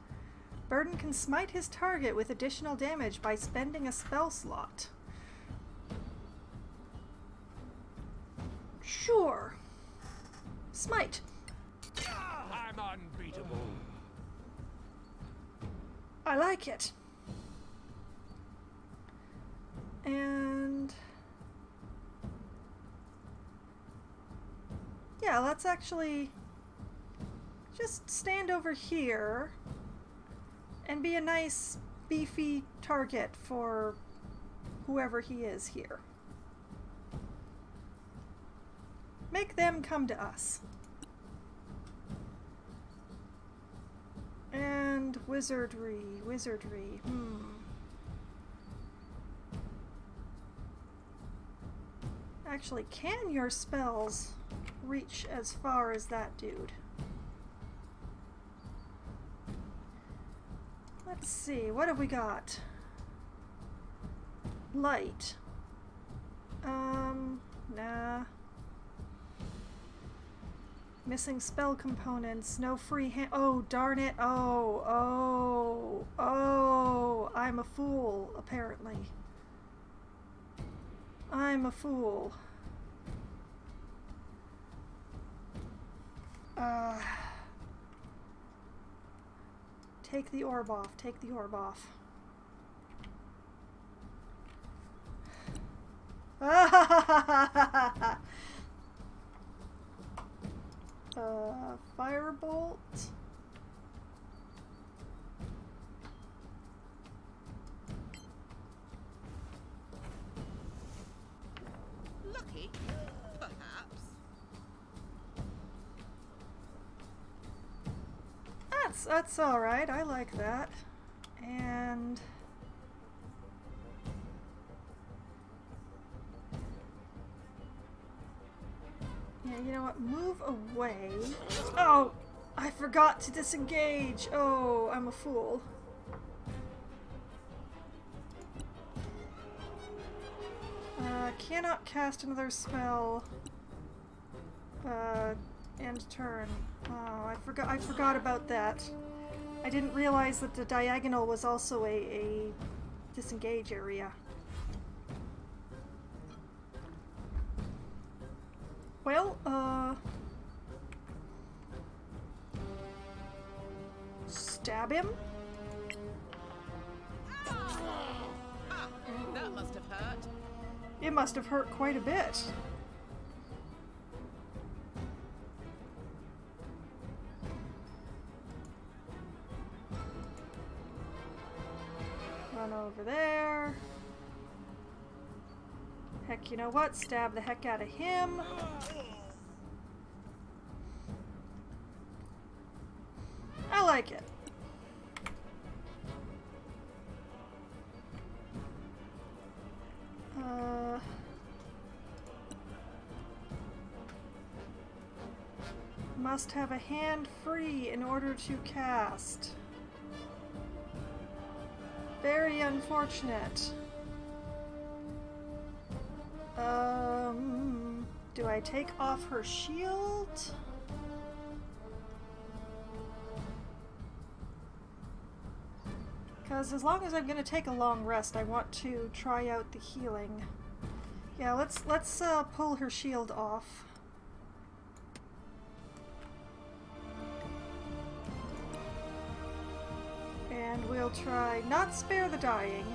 Burden can smite his target with additional damage by spending a spell slot. Sure. Smite. I'm unbeatable. I like it. And yeah, let's actually just stand over here and be a nice beefy target for whoever he is here. Make them come to us. And wizardry. Actually, can your spells reach as far as that dude? Let's see, what have we got? Light. Nah. Missing spell components, no free hand. Oh, darn it. Oh, I'm a fool, apparently. I'm a fool. Take the orb off, take the orb off. Firebolt. Lucky, perhaps. That's all right. I like that. And yeah, you know what? Move away. Oh, I forgot to disengage. Oh, I'm a fool. Cannot cast another spell. End turn. Oh, I forgot about that. I didn't realize that the diagonal was also a disengage area. Well, stab him? Ah, that must have hurt. It must have hurt quite a bit. over there. Heck, you know what? Stab the heck out of him. I like it. Must have a hand free in order to cast. Very unfortunate. Do I take off her shield? Because as long as I'm going to take a long rest, I want to try out the healing. Yeah, let's pull her shield off. And we'll try not spare the dying.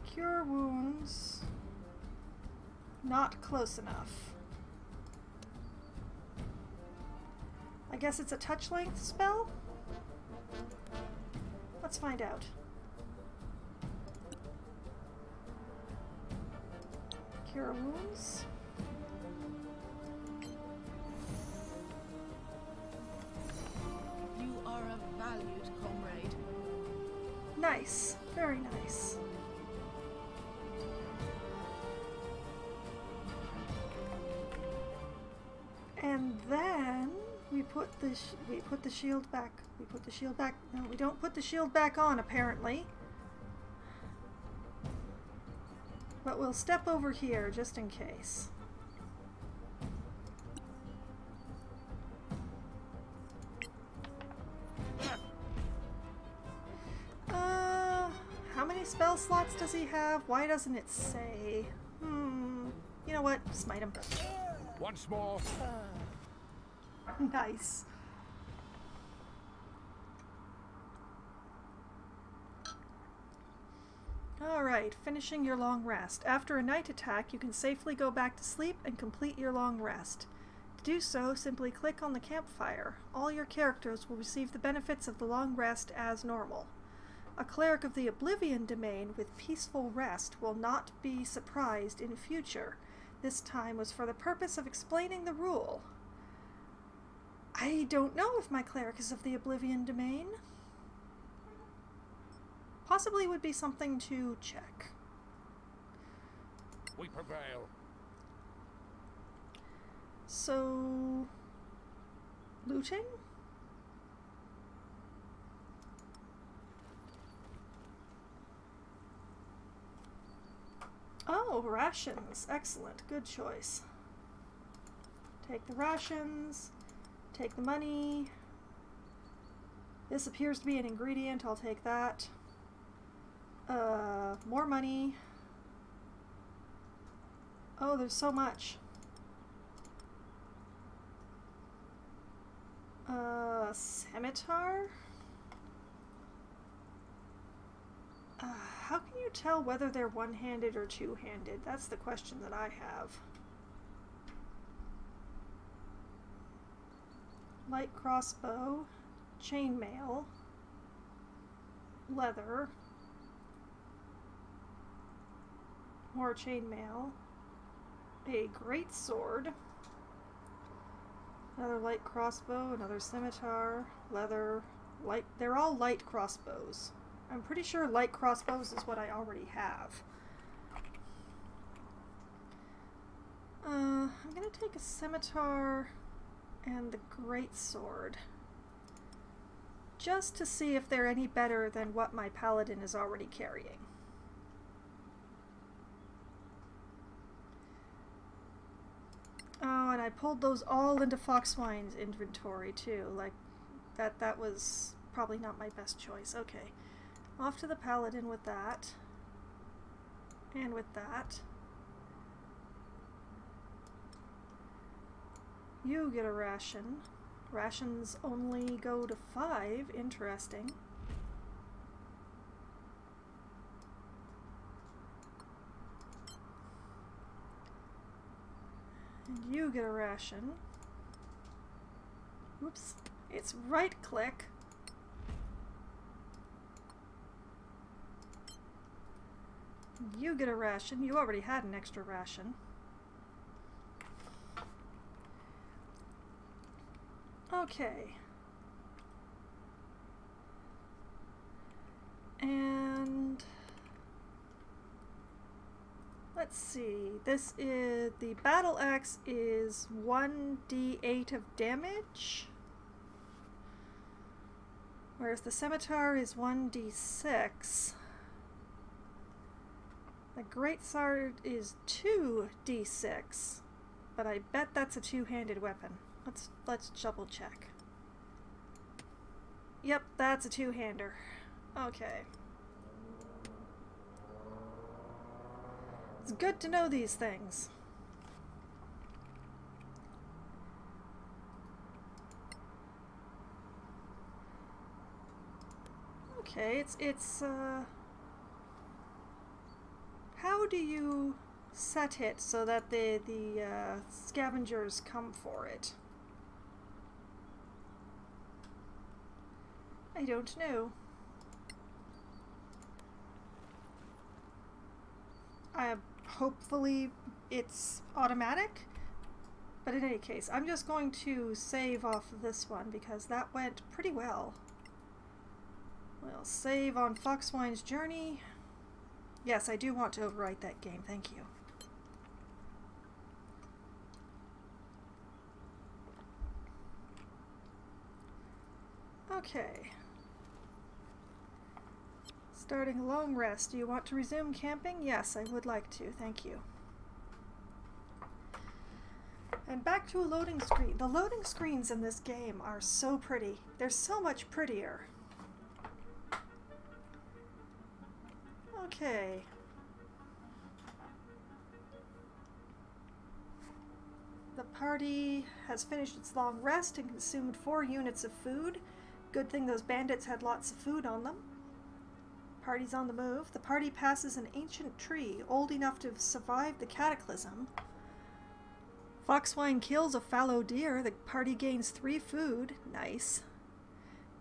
Cure wounds. Not close enough. I guess it's a touch length spell? Let's find out. Cure wounds. You are a valued comrade. Nice. Very nice. And then we put the shield back. We put the shield back. No, we don't put the shield back on apparently. But we'll step over here just in case. How many spell slots does he have? Why doesn't it say? You know what? Smite him. Once more. Nice. Alright, finishing your long rest. After a night attack, you can safely go back to sleep and complete your long rest. To do so, simply click on the campfire. All your characters will receive the benefits of the long rest as normal. A cleric of the Oblivion domain with peaceful rest will not be surprised in future. This time was for the purpose of explaining the rule. I don't know if my cleric is of the Oblivion domain. Possibly would be something to check. We prevail. So, looting? Oh, rations. Excellent. Good choice. Take the rations. Take the money. This appears to be an ingredient. I'll take that. More money. Oh, there's so much. Scimitar? How can you tell whether they're one-handed or two-handed? That's the question that I have. Light crossbow, chainmail, leather, more chainmail, a great sword, another light crossbow, another scimitar, leather, light. They're all light crossbows. I'm pretty sure light crossbows is what I already have. I'm gonna take a scimitar and the great sword just to see if they're any better than what my paladin is already carrying. Oh, and I pulled those all into Foxwine's inventory too. Like, that was probably not my best choice. Okay. Off to the paladin with that. And with that. You get a ration. Rations only go to 5. Interesting. And you get a ration. Oops. It's right click. You get a ration. You already had an extra ration. Okay. And let's see. This is the battle axe is 1d8 of damage, whereas the scimitar is 1d6. The greatsword is 2d6, but I bet that's a two-handed weapon. Let's double check. Yep, that's a two-hander. Okay. It's good to know these things. Okay, it's how do you set it so that the scavengers come for it? I don't know. Hopefully it's automatic, but in any case, I'm just going to save off of this one because that went pretty well. We'll save on Foxwine's Journey. Yes, I do want to overwrite that game, thank you. Okay. Starting a long rest. Do you want to resume camping? Yes, I would like to. Thank you. And back to a loading screen. The loading screens in this game are so pretty. They're so much prettier. Okay. The party has finished its long rest and consumed 4 units of food. Good thing those bandits had lots of food on them. Party's on the move. The party passes an ancient tree, old enough to have survived the cataclysm. Foxwine kills a fallow deer. The party gains 3 food. Nice.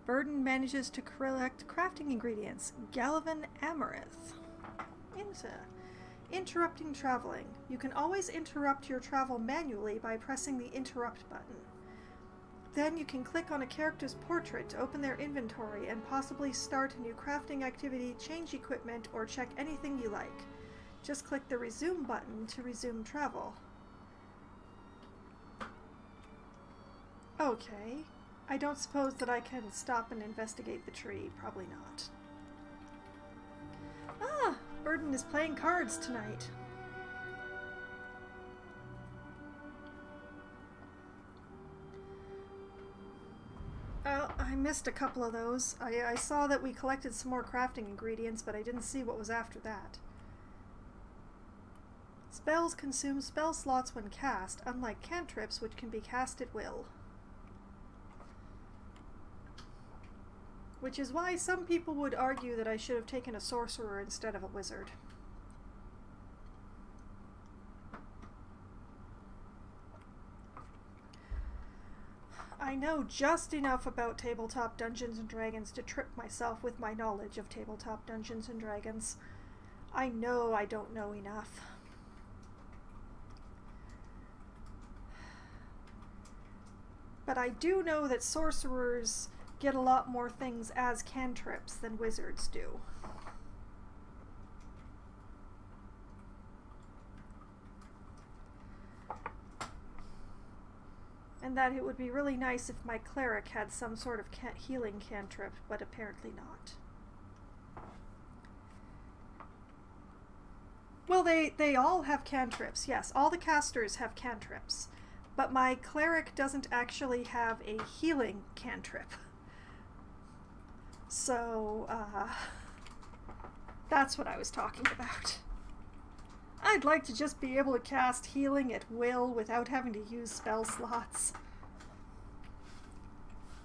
Burden manages to collect crafting ingredients. Gallivan Amaranth. Interrupting traveling. You can always interrupt your travel manually by pressing the interrupt button. Then you can click on a character's portrait to open their inventory and possibly start a new crafting activity, change equipment, or check anything you like. Just click the resume button to resume travel. Okay. I don't suppose that I can stop and investigate the tree. Probably not. Ah! Burden is playing cards tonight. Oh, I missed a couple of those. I saw that we collected some more crafting ingredients, but I didn't see what was after that. Spells consume spell slots when cast, unlike cantrips, which can be cast at will. Which is why some people would argue that I should have taken a sorcerer instead of a wizard. I know just enough about tabletop Dungeons & Dragons to trip myself with my knowledge of tabletop Dungeons & Dragons. I know I don't know enough. But I do know that sorcerers get a lot more things as cantrips than wizards do. And that it would be really nice if my cleric had some sort of healing cantrip, but apparently not. Well, they all have cantrips, yes. All the casters have cantrips. But my cleric doesn't actually have a healing cantrip. So, that's what I was talking about. I'd like to just be able to cast healing at will without having to use spell slots.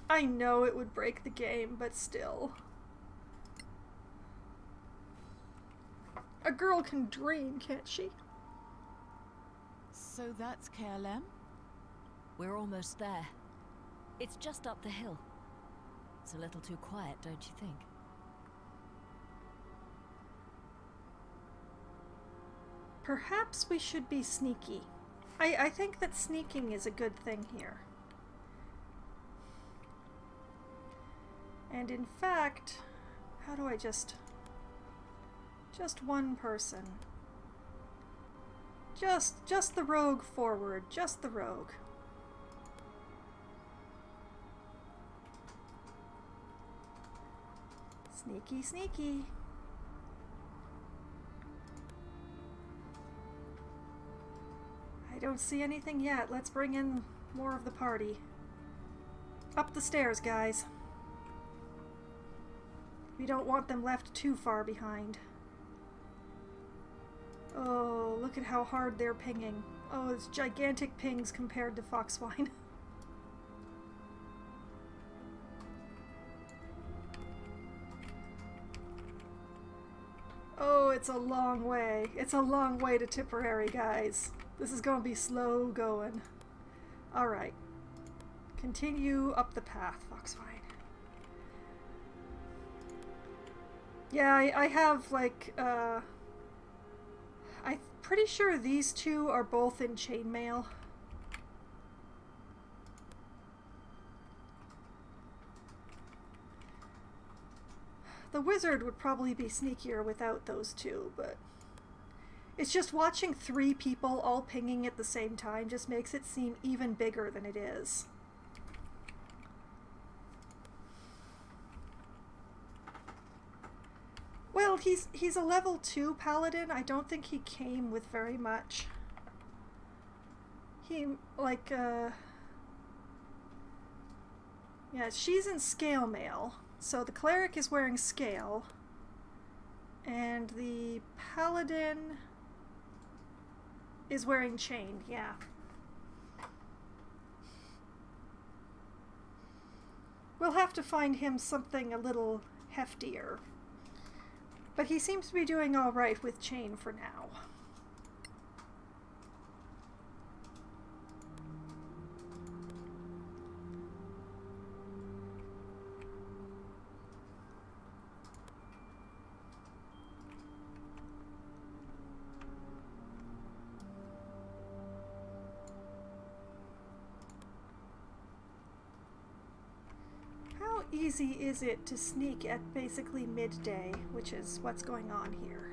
I know it would break the game, but still. A girl can dream, can't she? So that's KLM? We're almost there. It's just up the hill. It's a little too quiet, don't you think? Perhaps we should be sneaky. I think that sneaking is a good thing here. And in fact, how do I just one person. Just the rogue forward, just the rogue. Sneaky, sneaky. I don't see anything yet. Let's bring in more of the party. Up the stairs, guys. We don't want them left too far behind. Oh, look at how hard they're pinging. Oh, it's gigantic pings compared to Foxwine. Oh, it's a long way. It's a long way to Tipperary, guys. This is going to be slow going. Alright. Continue up the path, Foxwine. Yeah, I have, like, I'm pretty sure these two are both in chainmail. The wizard would probably be sneakier without those two, but it's just watching 3 people all pinging at the same time just makes it seem even bigger than it is. Well, he's a level 2 paladin. I don't think he came with very much. He, like, yeah, she's in scale mail. So the cleric is wearing scale. And the paladin is wearing chain, yeah. We'll have to find him something a little heftier. But he seems to be doing all right with chain for now. How easy is it to sneak at basically midday, which is what's going on here?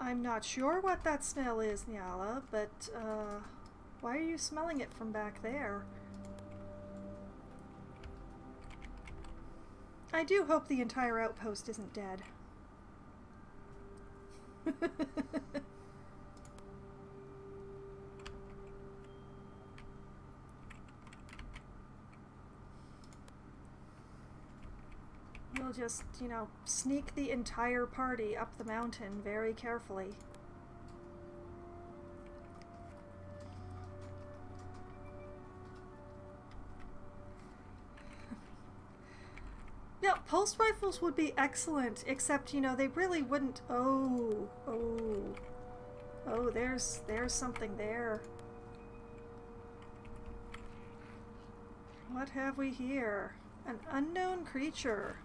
I'm not sure what that smell is, Nyala, but why are you smelling it from back there? I do hope the entire outpost isn't dead. We'll just, you know, sneak the entire party up the mountain very carefully. Yeah, pulse rifles would be excellent, except, you know, they really wouldn't... Oh, there's something there. What have we here? An unknown creature.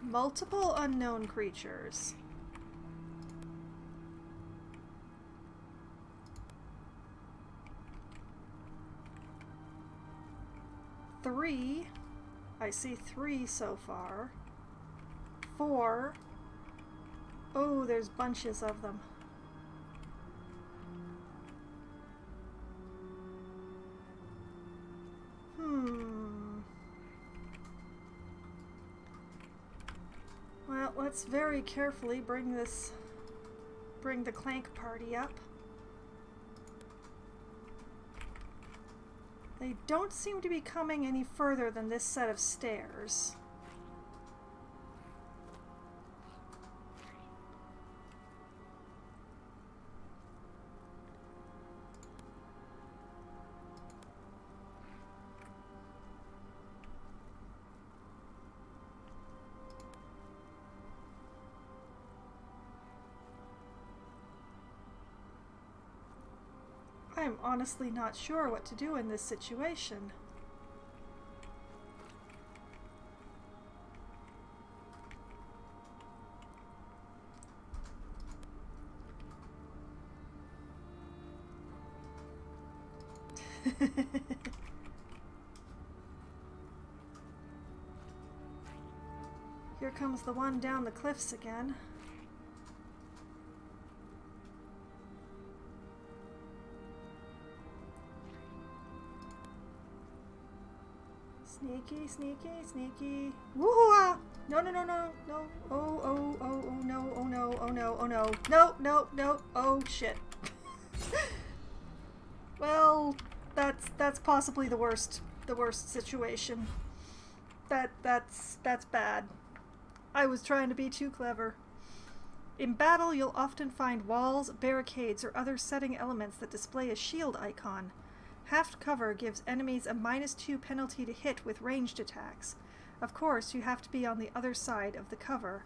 Multiple unknown creatures. Three. I see 3 so far. 4. Oh, there's bunches of them. Well, let's very carefully bring the clank party up. They don't seem to be coming any further than this set of stairs. I'm honestly not sure what to do in this situation. Here comes the one down the cliffs again. Sneaky, sneaky, sneaky. Woohoo! No, no, no, no, no. Oh, oh, oh, oh, no, oh, no, oh, no, oh, no. No, no, no, oh, shit. Well, that's possibly the worst situation. That's bad. I was trying to be too clever. In battle, you'll often find walls, barricades, or other setting elements that display a shield icon. Half cover gives enemies a -2 penalty to hit with ranged attacks. Of course, you have to be on the other side of the cover.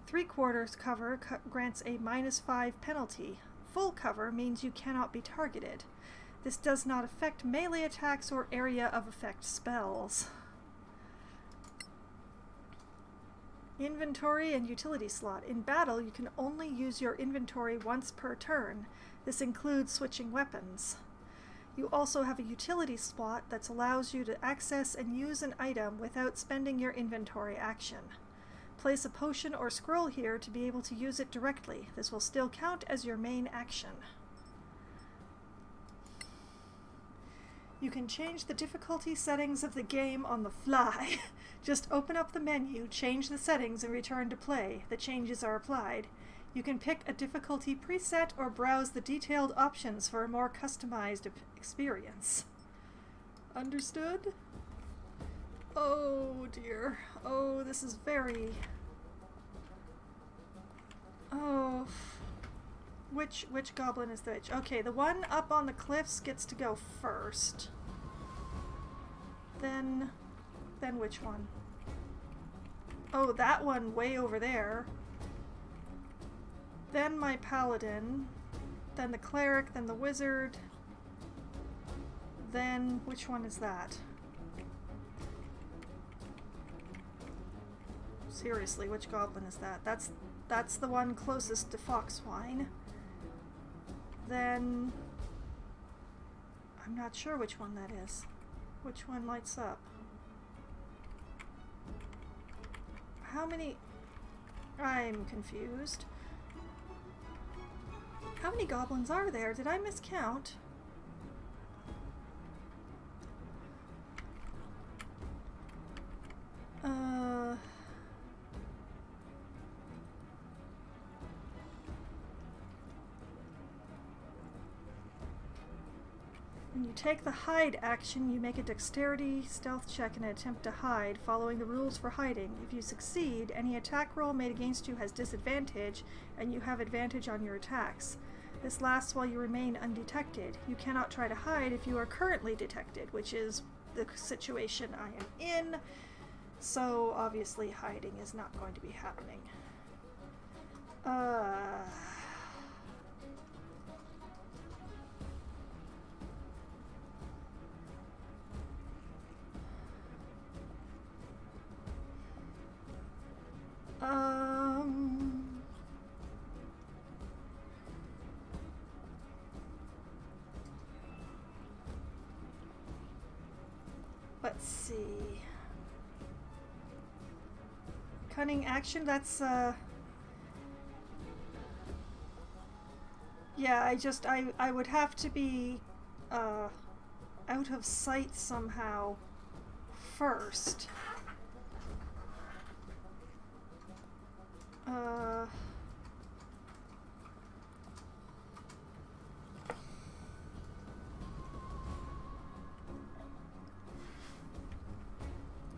3/4 cover grants a -5 penalty. Full cover means you cannot be targeted. This does not affect melee attacks or area of effect spells. Inventory and utility slot. In battle, you can only use your inventory once per turn. This includes switching weapons. You also have a utility slot that allows you to access and use an item without spending your inventory action. Place a potion or scroll here to be able to use it directly. This will still count as your main action. You can change the difficulty settings of the game on the fly. Just open up the menu, change the settings, and return to play. The changes are applied. You can pick a difficulty preset or browse the detailed options for a more customized experience. Understood? Oh dear. Oh, this is very... Oh... Which goblin is which? Okay, the one up on the cliffs gets to go first. Then which one? Oh, that one way over there. Then my paladin. Then the cleric, then the wizard. Then which one is that? Seriously, which goblin is that? That's the one closest to Foxwine. Then I'm not sure which one that is. Which one lights up? How many? I'm confused. How many goblins are there? Did I miscount? When you take the hide action, you make a dexterity stealth check and attempt to hide, following the rules for hiding. If you succeed, any attack roll made against you has disadvantage, and you have advantage on your attacks. This lasts while you remain undetected. You cannot try to hide if you are currently detected, which is the situation I am in, so obviously hiding is not going to be happening. Let's see. Cunning action, that's, yeah, I would have to be, out of sight somehow first.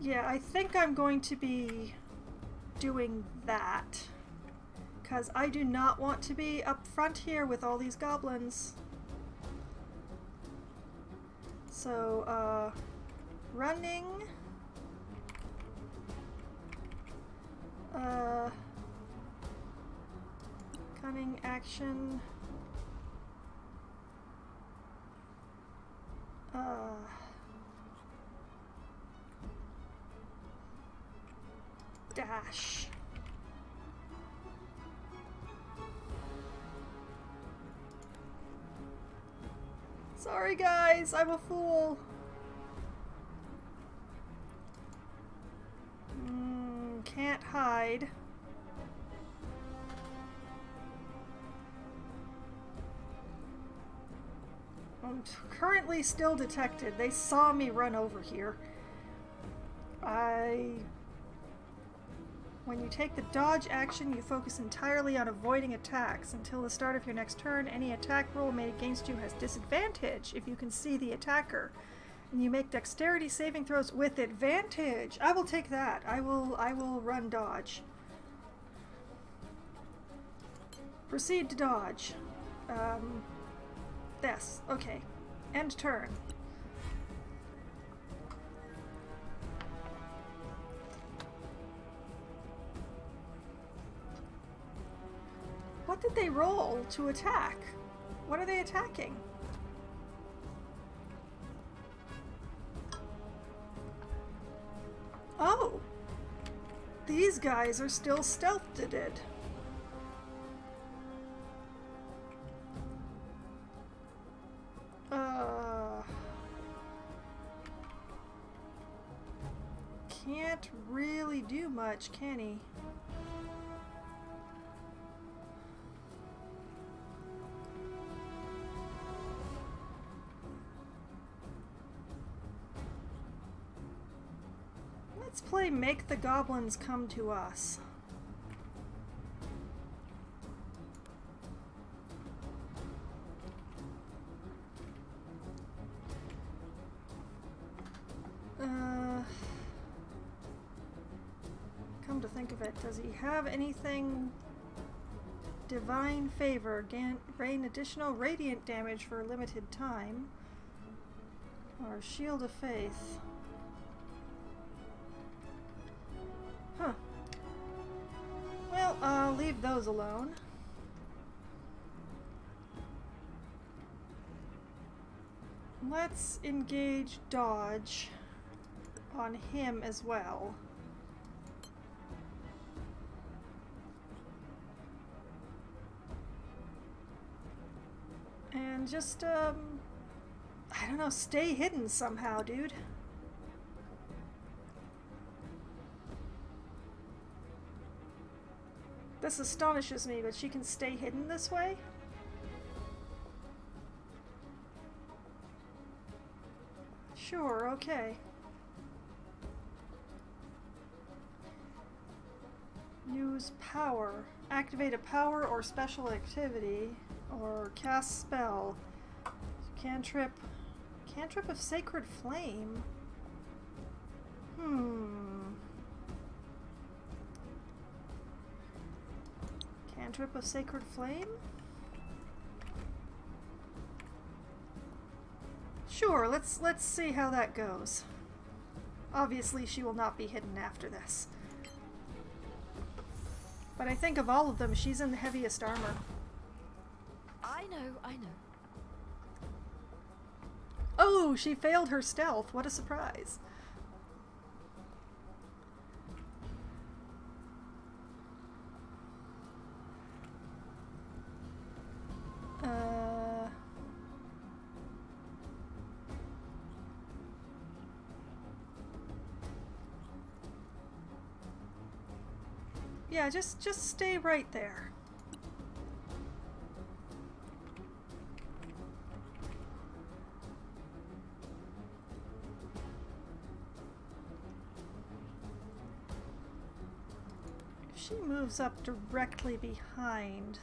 Yeah, I think I'm going to be doing that, because I do not want to be up front here with all these goblins. So, running, cunning action, Sorry guys, I'm a fool. Can't hide. I'm currently still detected. They saw me run over here. When you take the dodge action, you focus entirely on avoiding attacks. Until the start of your next turn, any attack roll made against you has disadvantage if you can see the attacker. And you make dexterity saving throws with advantage. I will take that. I will run dodge. Proceed to dodge. Yes, okay. End turn. What did they roll to attack? What are they attacking? Oh! These guys are still stealthed. Can't really do much, can he? Let's play Make the Goblins Come to Us. Come to think of it, does he have anything? Divine Favor, gain additional radiant damage for a limited time. Or Shield of Faith. Huh. Well, I'll leave those alone. Let's engage dodge on him as well. And just, I don't know, stay hidden somehow, dude. This astonishes me, but she can stay hidden this way? Sure, okay. Use power. Activate a power or special activity, or cast spell. Cantrip. Cantrip of Sacred Flame? Cantrip of Sacred Flame? Sure, let's see how that goes. Obviously she will not be hidden after this. But I think of all of them, she's in the heaviest armor. I know. Oh, she failed her stealth. What a surprise. Yeah, just stay right there. If she moves up directly behind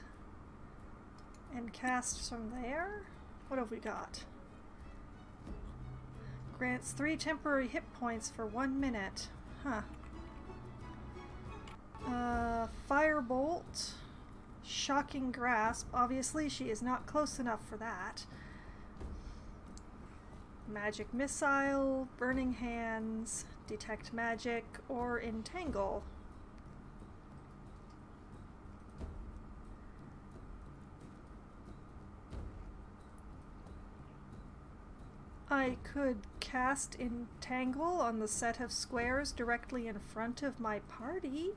and casts from there, what have we got? Grants 3 temporary hit points for 1 minute. Huh. Firebolt, Shocking Grasp. Obviously, she is not close enough for that. Magic Missile, Burning Hands, Detect Magic, or Entangle. I could cast Entangle on the set of squares directly in front of my party.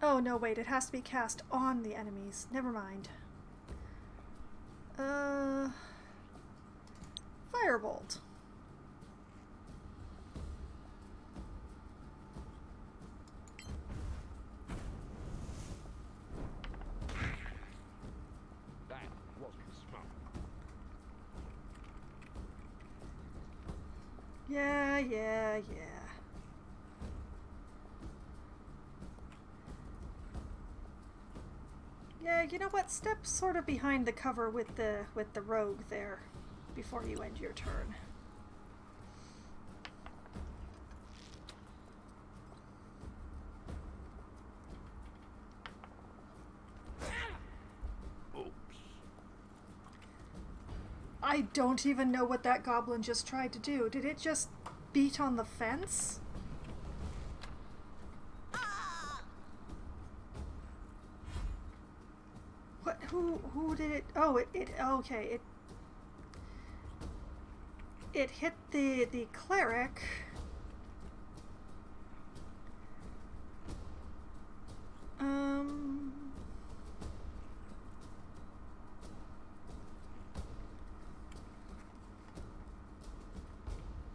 Oh, no, wait, it has to be cast on the enemies. Never mind. Firebolt. That wasn't smart. Yeah. Yeah, you know what? Step sort of behind the cover with the rogue there before you end your turn. Oops. I don't even know what that goblin just tried to do. Did it just beat on the fence? What? Who did it? Oh, okay. It hit the cleric.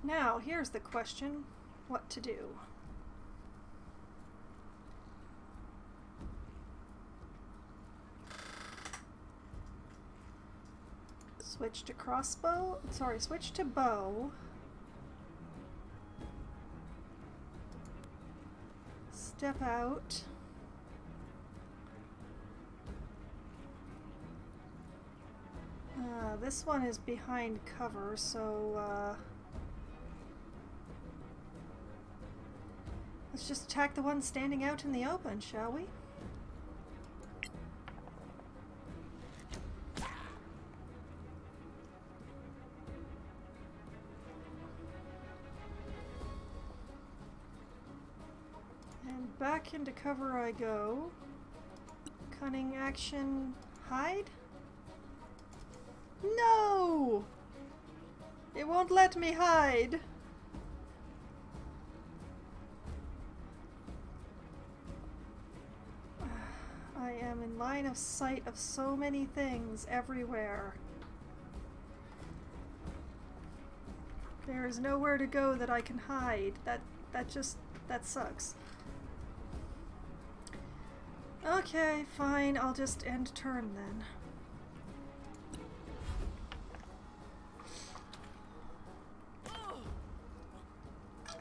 Now, here's the question. What to do? Switch to crossbow. Sorry, switch to bow. Step out. This one is behind cover, so let's just attack the one standing out in the open, shall we? And back into cover I go. Cunning action, hide? No! It won't let me hide. I am in line of sight of so many things everywhere. There is nowhere to go that I can hide. That sucks. Okay, fine. I'll just end turn then.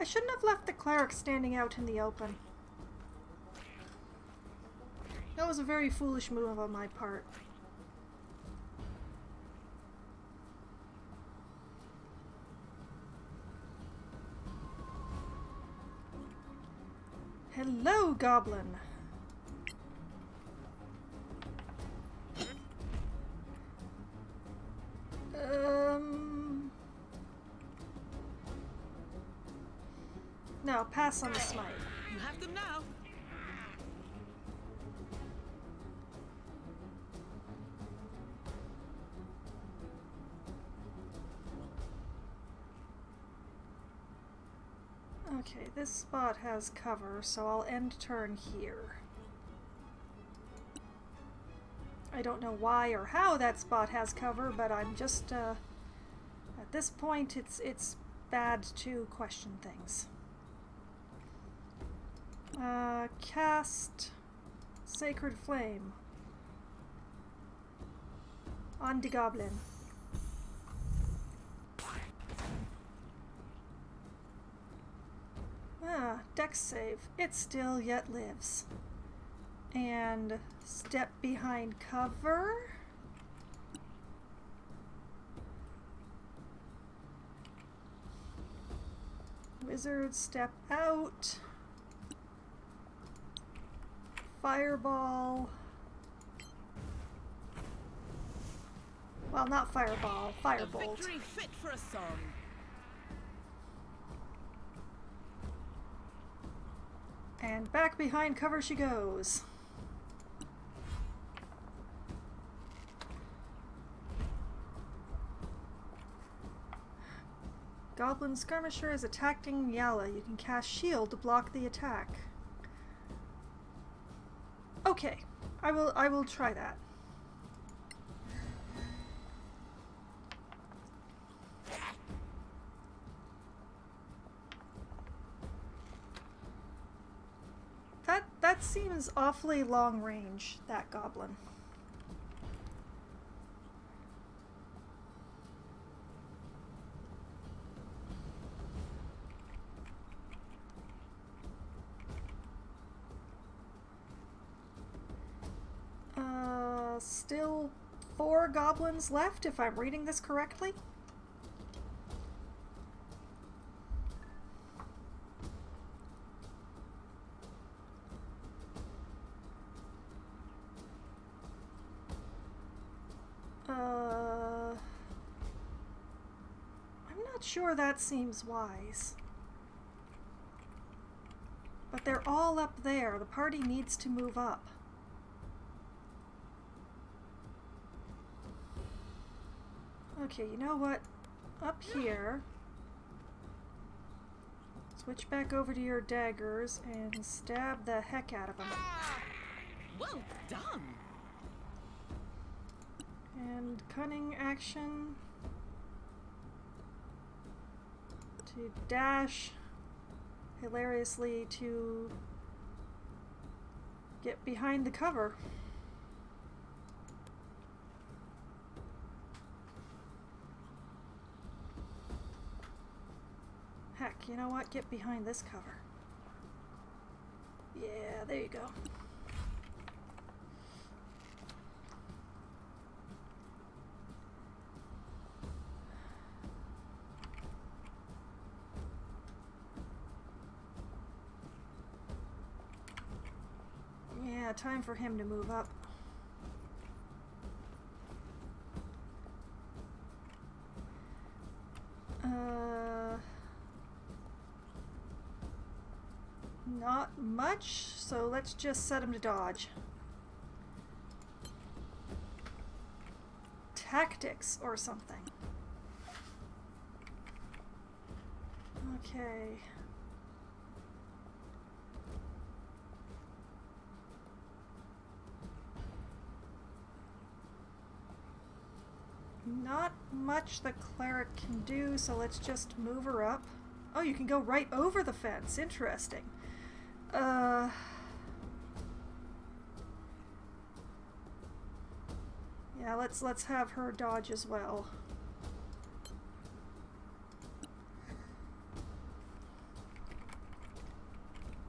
I shouldn't have left the cleric standing out in the open. That was a very foolish move on my part. Hello, goblin. No, pass on the smite. You have them now. Okay, this spot has cover, so I'll end turn here. I don't know why or how that spot has cover, but I'm just, at this point, it's bad to question things. Cast Sacred Flame on the goblin. Dex save. It still yet lives. And step behind cover. Wizard step out. Fireball. Well, not fireball, firebolt. A victory fit for a song. And back behind cover she goes. Goblin Skirmisher is attacking Yala. You can cast Shield to block the attack. Okay, I will try that. That seems awfully long range, that goblin. Still 4 goblins left, if I'm reading this correctly. I'm not sure that seems wise. But they're all up there. The party needs to move up. Okay, you know what? Up here, switch back over to your daggers and stab the heck out of them. Well done! And cunning action to dash hilariously to get behind the cover. Heck, you know what? Get behind this cover. Yeah, there you go. Yeah, time for him to move up. Not much, so let's just set him to dodge. Tactics or something. Okay. Not much the cleric can do, so let's just move her up. Oh, you can go right over the fence. Interesting. Yeah, let's have her dodge as well.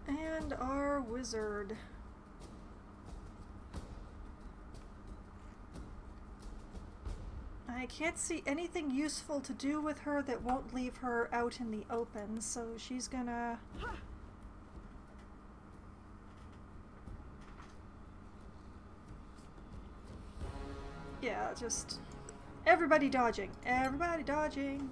And our wizard. I can't see anything useful to do with her that won't leave her out in the open, so she's gonna... Yeah, just... Everybody dodging. Everybody dodging.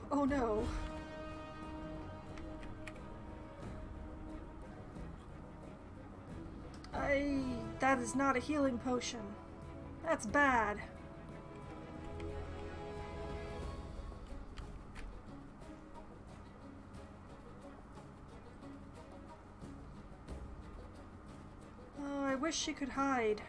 Oh no. That is not a healing potion. That's bad. Oh, I wish she could hide.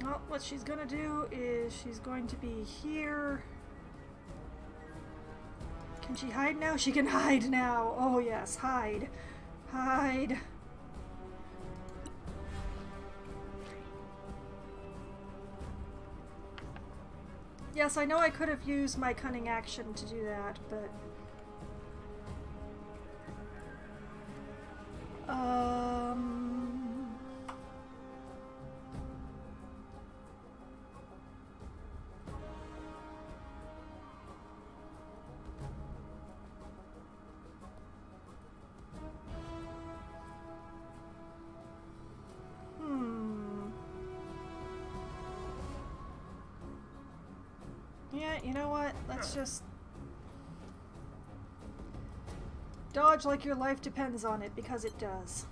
Well, what she's gonna do is she's going to be here. Can she hide now? She can hide now. Oh yes, hide. Hide. Yes, I know I could have used my cunning action to do that, but... Yeah, you know what? Let's just Dodge like your life depends on it, because it does.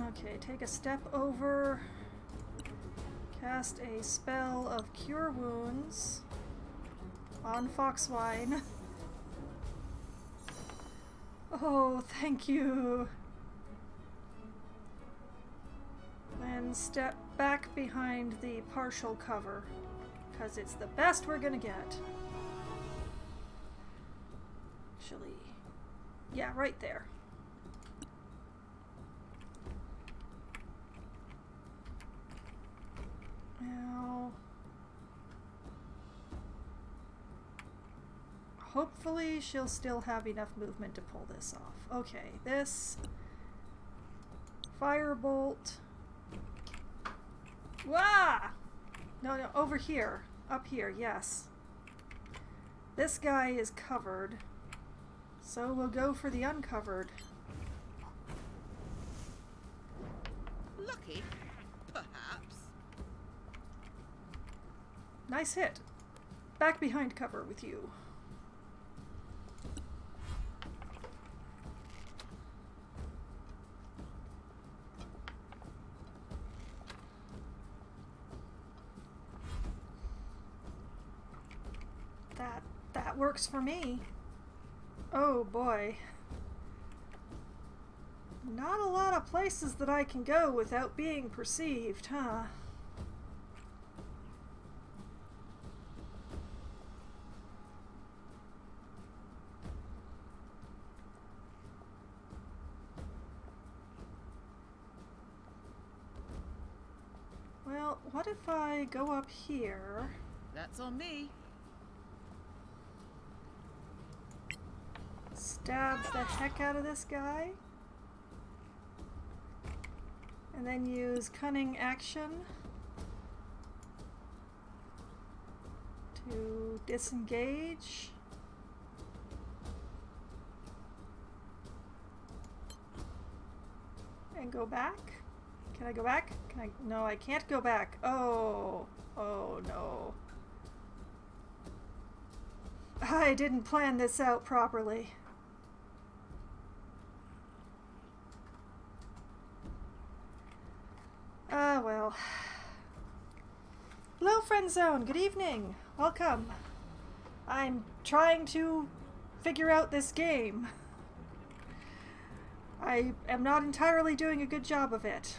Okay, take a step over. Cast a spell of Cure Wounds on Foxwine. Oh, thank you. Then step back behind the partial cover, because it's the best we're gonna get. Actually, yeah, right there. Now, hopefully she'll still have enough movement to pull this off. Okay, this firebolt. Wah! No, no, over here. Up here, yes. This guy is covered, so we'll go for the uncovered. Lucky? Perhaps. Nice hit. Back behind cover with you. That works for me. Oh boy. Not a lot of places that I can go without being perceived, huh? Well, what if I go up here? That's on me. Stab the heck out of this guy. And then use cunning action to disengage. And go back. Can I go back? Can I? No, I can't go back. Oh. Oh no. I didn't plan this out properly. Ah, well. Hello, Friend Zone. Good evening. Welcome. I'm trying to figure out this game. I am not entirely doing a good job of it.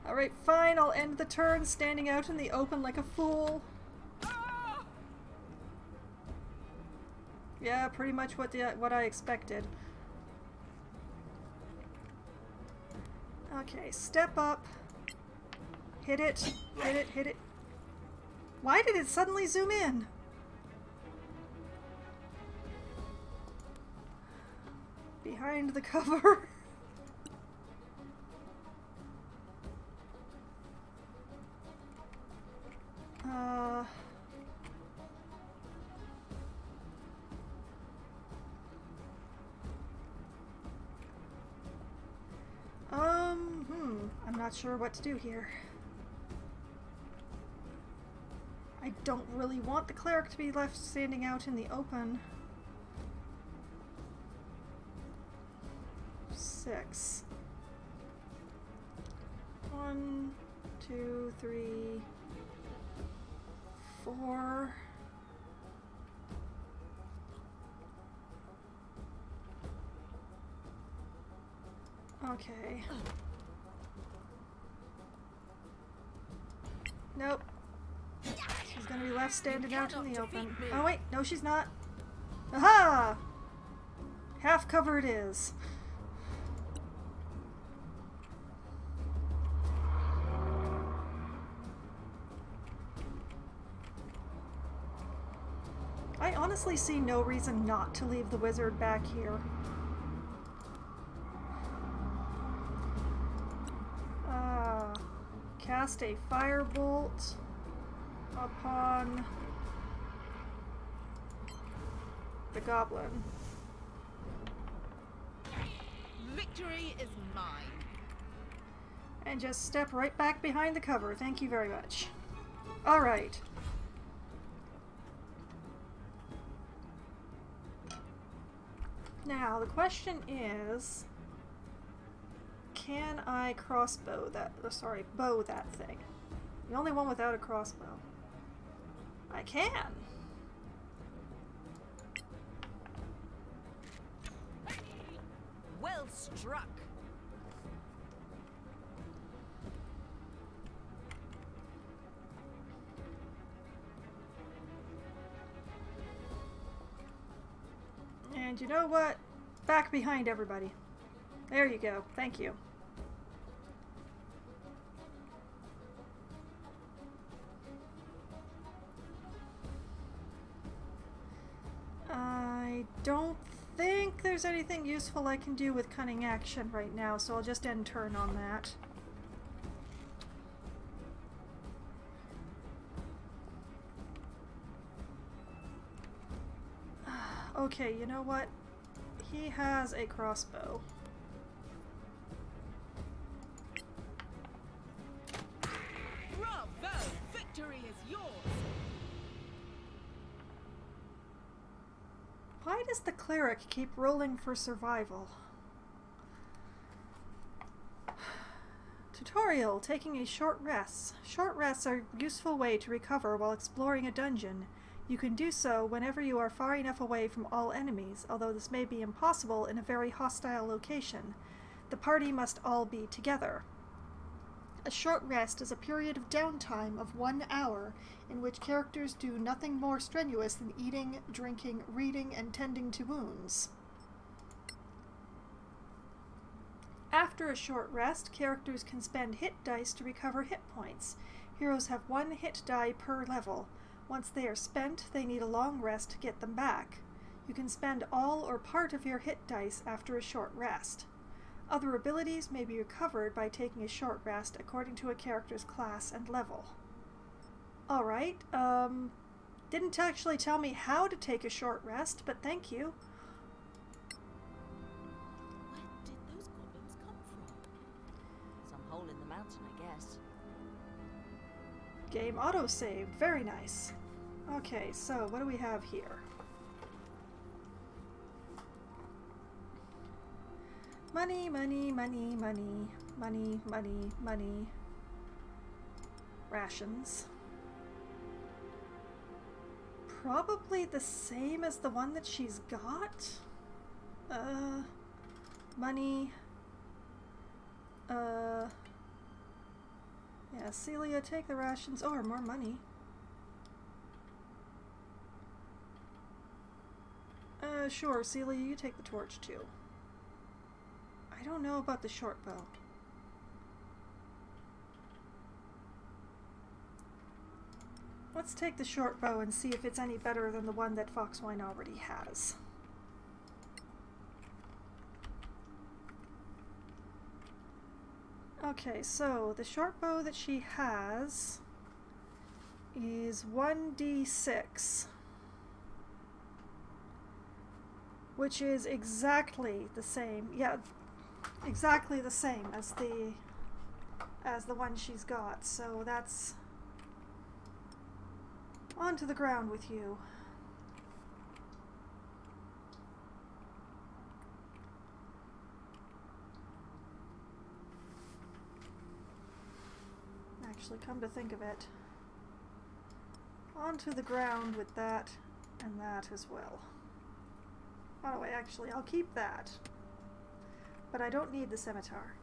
Alright, fine. I'll end the turn standing out in the open like a fool. Yeah, pretty much what I expected. Okay, step up. Hit it, hit it, hit it. Why did it suddenly zoom in? Behind the cover. I'm not sure what to do here. I don't really want the cleric to be left standing out in the open. 6. 1, 2, 3, 4. Okay. Nope. She's gonna be left standing out in the open. Oh wait, no she's not. Aha! Half cover it is. I honestly see no reason not to leave the wizard back here. Cast a firebolt upon the goblin. Victory is mine. And just step right back behind the cover. Thank you very much. Alright. Now, the question is, can I crossbow that, bow that thing? The only one without a crossbow. I can! Well struck. And you know what? Back behind everybody. There you go. Thank you. I don't think there's anything useful I can do with cunning action right now, so I'll just end turn on that. Okay, you know what? He has a crossbow. Bravo! Victory is yours! Why does the cleric keep rolling for survival? Tutorial, taking a short rest. Short rests are a useful way to recover while exploring a dungeon. You can do so whenever you are far enough away from all enemies, although this may be impossible in a very hostile location. The party must all be together. A short rest is a period of downtime of 1 hour in which characters do nothing more strenuous than eating, drinking, reading, and tending to wounds. After a short rest, characters can spend hit dice to recover hit points. Heroes have 1 hit die per level. Once they are spent, they need a long rest to get them back. You can spend all or part of your hit dice after a short rest. Other abilities may be recovered by taking a short rest according to a character's class and level. Alright, didn't actually tell me how to take a short rest, but thank you. Where did those goblins come from? Some hole in the mountain, I guess. Game auto-saved. Very nice. Okay, so what do we have here? Money, money, money, money, money, money, money. Rations. Probably the same as the one that she's got. Money. Yeah, Celia, take the rations. Oh, or more money. Sure, Celia, you take the torch too. I don't know about the short bow. Let's take the short bow and see if it's any better than the one that Foxwine already has. Okay, so the short bow that she has is 1d6, which is exactly the same. Yeah, exactly the same as the one she's got. So that's onto the ground with you. Actually, come to think of it, onto the ground with that and that as well. Oh wait, actually, I'll keep that, but I don't need the scimitar.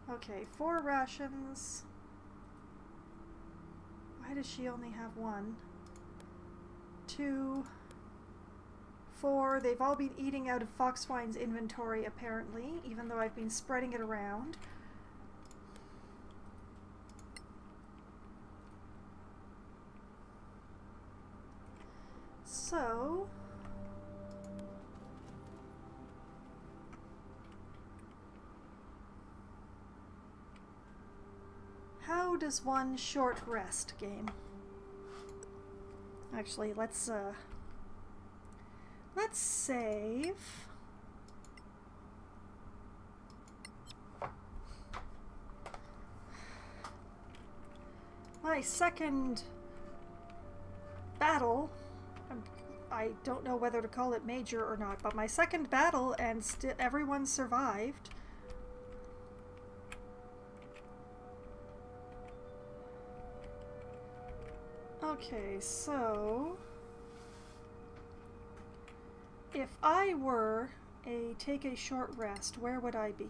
Okay, 4 rations. Why does she only have 1? 2, 4. They've all been eating out of Foxwine's inventory, apparently, even though I've been spreading it around. So, how does one short rest game? Actually, let's save. My second battle. I don't know whether to call it major or not, but my second battle and everyone survived. Okay, so if I were take a short rest, where would I be?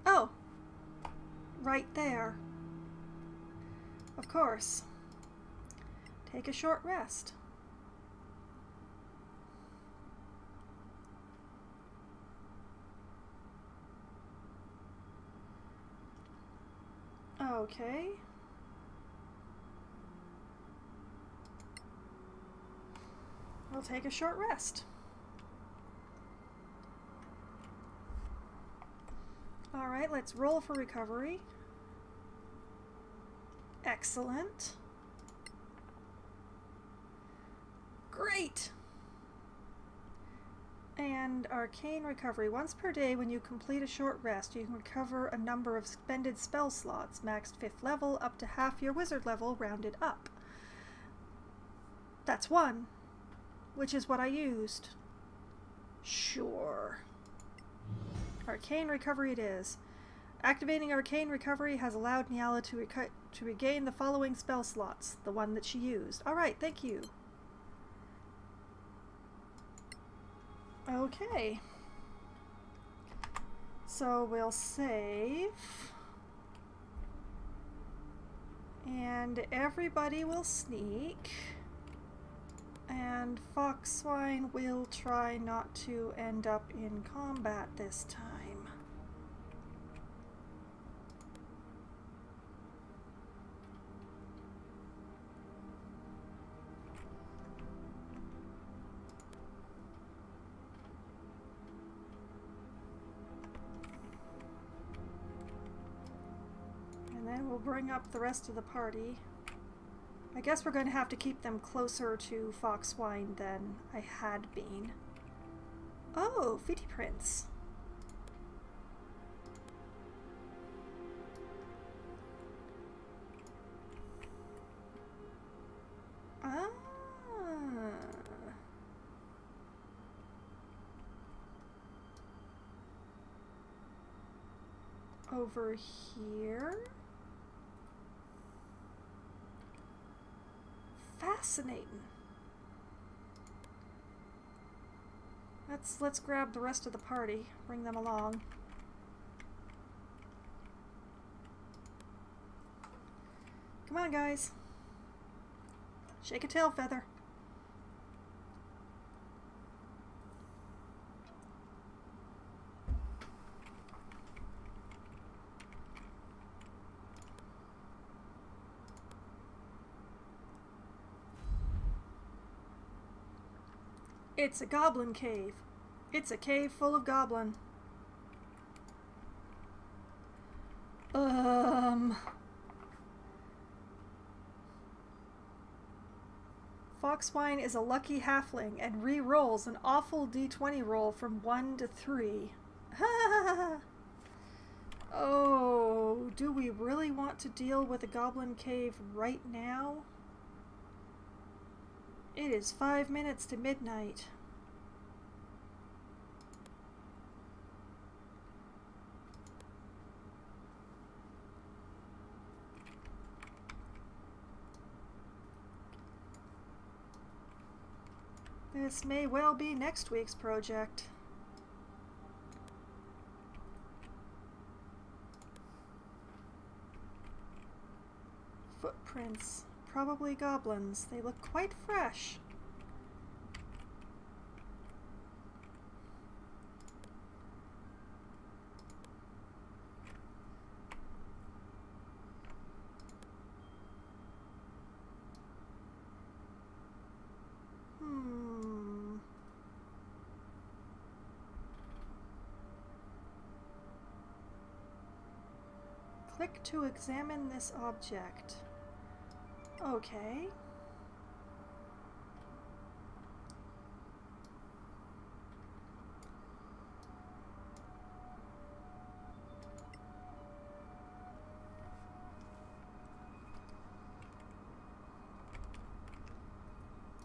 Oh, right there. Of course. Take a short rest. Okay. We'll take a short rest. Alright, let's roll for recovery. Excellent. Great! And arcane recovery. Once per day, when you complete a short rest, you can recover a number of expended spell slots, maxed 5th level, up to half your wizard level, rounded up. That's 1, which is what I used. Sure. Arcane recovery it is. Activating arcane recovery has allowed Niala to regain the following spell slots, the one that she used. Alright, thank you. Okay. So we'll save. And everybody will sneak. And Foxswine will try not to end up in combat this time. And then we'll bring up the rest of the party. I guess we're going to have to keep them closer to Foxswine than I had been. Oh, Fitty Prince. Ah. Over here. Fascinating. Let's grab the rest of the party, bring them along. Come on, guys. Shake a tail feather. It's a goblin cave. It's a cave full of goblin. Foxswine is a lucky halfling and re-rolls an awful d20 roll from 1 to 3. Oh, do we really want to deal with a goblin cave right now? It is 5 minutes to midnight. This may well be next week's project. Footprints. Probably goblins. They look quite fresh. Click to examine this object. Okay.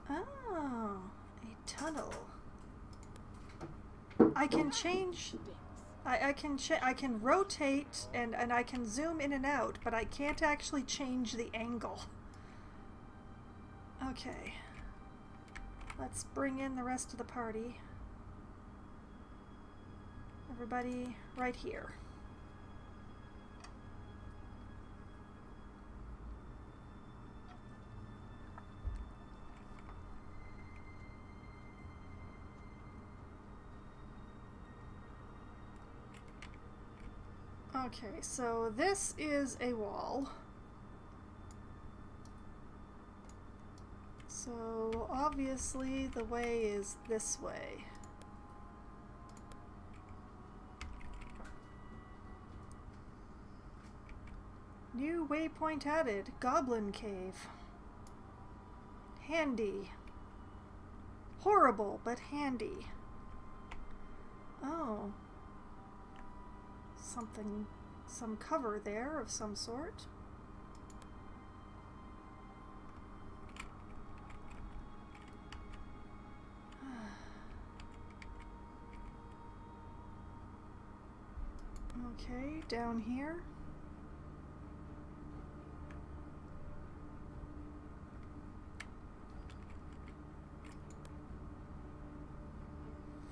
Oh. tunnel. I can change... I can rotate and I can zoom in and out, but I can't actually change the angle. Okay. Let's bring in the rest of the party. Everybody right here. Okay, so this is a wall. So obviously the way is this way. New waypoint added, Goblin Cave. Handy. Horrible, but handy. Oh. Some cover there of some sort. Okay, down here.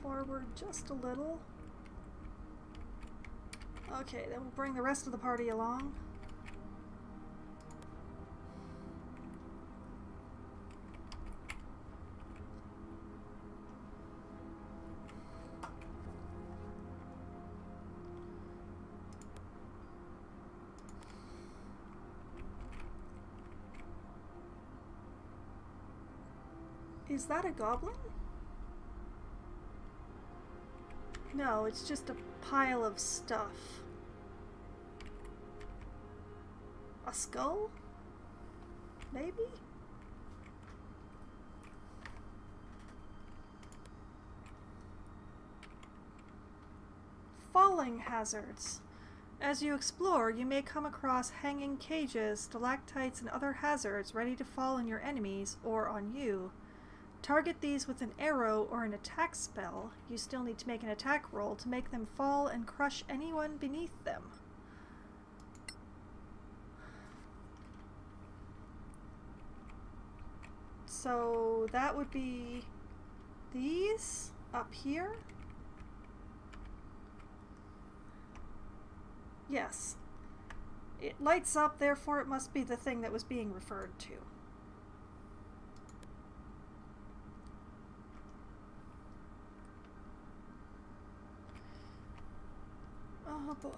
Forward just a little. Okay, then we'll bring the rest of the party along. Is that a goblin? No, it's just a pile of stuff. A skull? Maybe? Falling hazards. As you explore, you may come across hanging cages, stalactites, and other hazards ready to fall on your enemies or on you. Target these with an arrow or an attack spell. You still need to make an attack roll to make them fall and crush anyone beneath them. So that would be these up here. Yes. It lights up, therefore it must be the thing that was being referred to. Oh boy.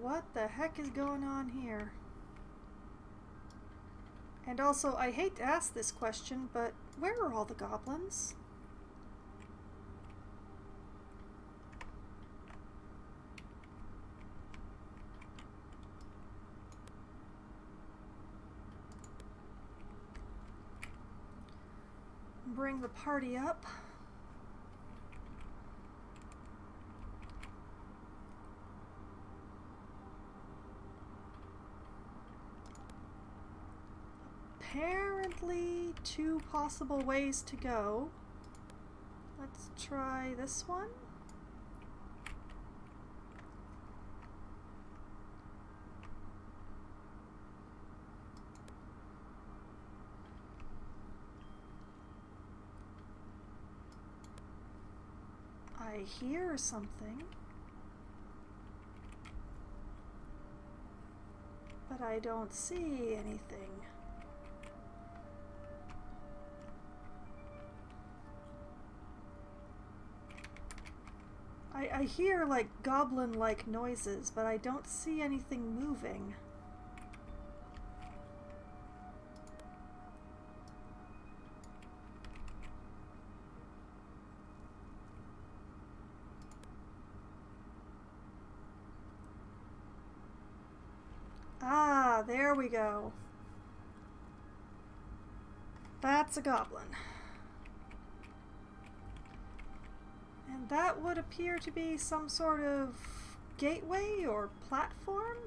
What the heck is going on here? And also, I hate to ask this question, but where are all the goblins? Bring the party up. Apparently, two possible ways to go. Let's try this one. I hear something, but I don't see anything. I hear like goblin-like noises, but I don't see anything moving. Ah, there we go. That's a goblin. And that would appear to be some sort of gateway or platform?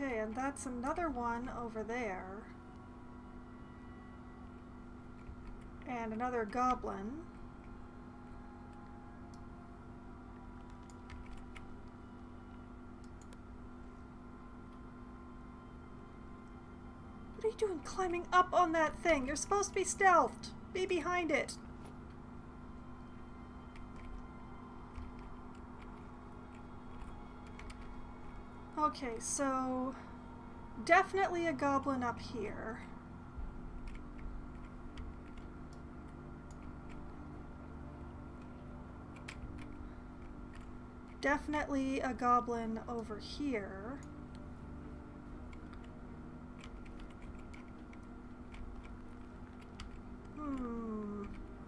Okay, and that's another one over there. And another goblin. What are you doing climbing up on that thing? You're supposed to be stealthed. Be behind it. Okay, so definitely a goblin up here. Definitely a goblin over here.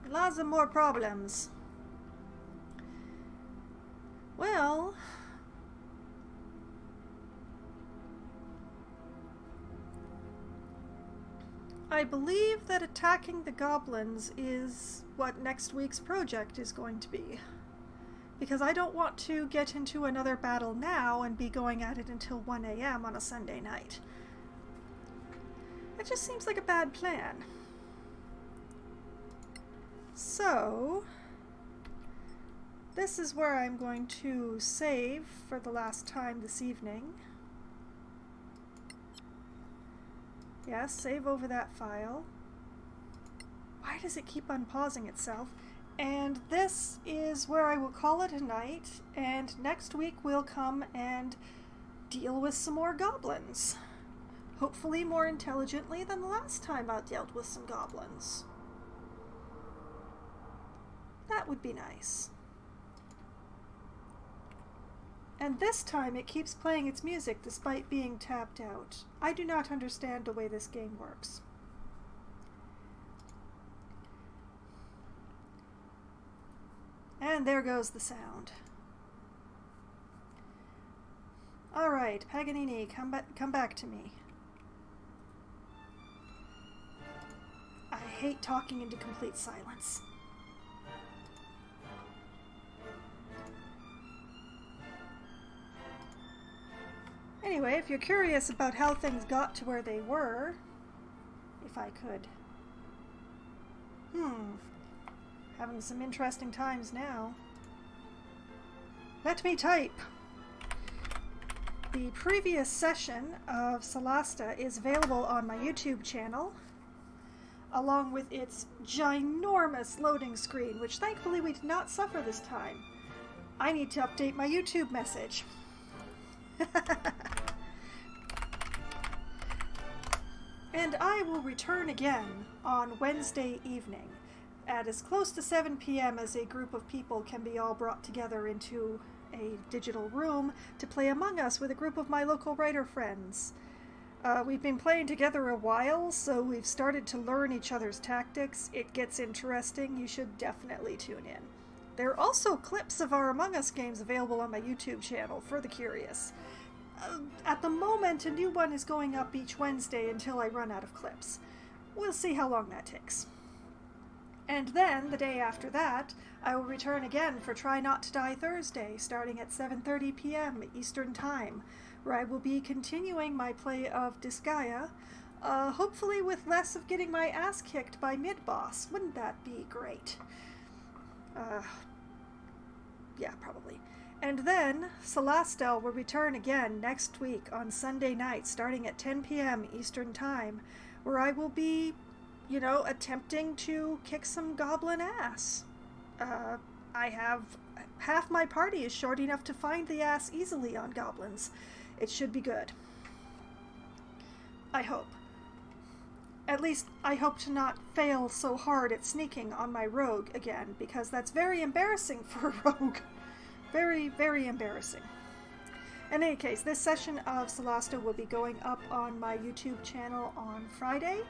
Lots of more problems. Well, I believe that attacking the goblins is what next week's project is going to be. Because I don't want to get into another battle now and be going at it until 1 AM on a Sunday night. It just seems like a bad plan. So, this is where I'm going to save for the last time this evening. Yes, save over that file. Why does it keep unpausing itself? And this is where I will call it a night, and next week we'll come and deal with some more goblins. Hopefully more intelligently than the last time I dealt with some goblins. That would be nice. And this time it keeps playing its music despite being tapped out. I do not understand the way this game works. And there goes the sound. Alright, Paganini, come back to me. I hate talking into complete silence. Anyway, if you're curious about how things got to where they were, if I could. Having some interesting times now. Let me type. The previous session of Solasta is available on my YouTube channel, along with its ginormous loading screen, which thankfully we did not suffer this time. I need to update my YouTube message. And I will return again on Wednesday evening at as close to 7 PM as a group of people can be all brought together into a digital room to play Among Us with a group of my local writer friends. We've been playing together a while, so we've started to learn each other's tactics. It gets interesting. You should definitely tune in. There are also clips of our Among Us games available on my YouTube channel for the curious. At the moment, a new one is going up each Wednesday until I run out of clips. We'll see how long that takes. And then, the day after that, I will return again for Try Not to Die Thursday, starting at 7:30 PM Eastern Time, where I will be continuing my play of Disgaea, hopefully with less of getting my ass kicked by mid-boss. Wouldn't that be great? Yeah, probably. And then, Solasta will return again next week on Sunday night, starting at 10 PM Eastern Time, where I will be, you know, attempting to kick some goblin ass. I have half my party is short enough to find the ass easily on goblins. It should be good. I hope. At least, I hope to not fail so hard at sneaking on my rogue again, because that's very embarrassing for a rogue. Very, very embarrassing. In any case, this session of Solasta will be going up on my YouTube channel on Friday.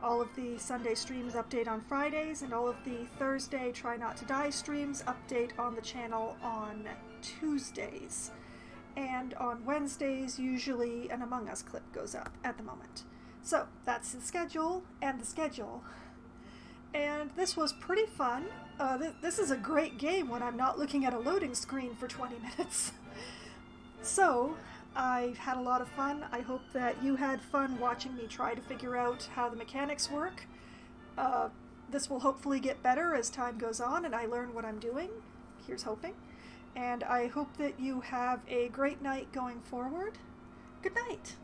All of the Sunday streams update on Fridays, and all of the Thursday Try Not to Die streams update on the channel on Tuesdays. And on Wednesdays, usually an Among Us clip goes up at the moment. So, that's the schedule, and the schedule. And this was pretty fun. This is a great game when I'm not looking at a loading screen for 20 minutes. So, I had a lot of fun. I hope that you had fun watching me try to figure out how the mechanics work. This will hopefully get better as time goes on and I learn what I'm doing. Here's hoping. And I hope that you have a great night going forward. Good night!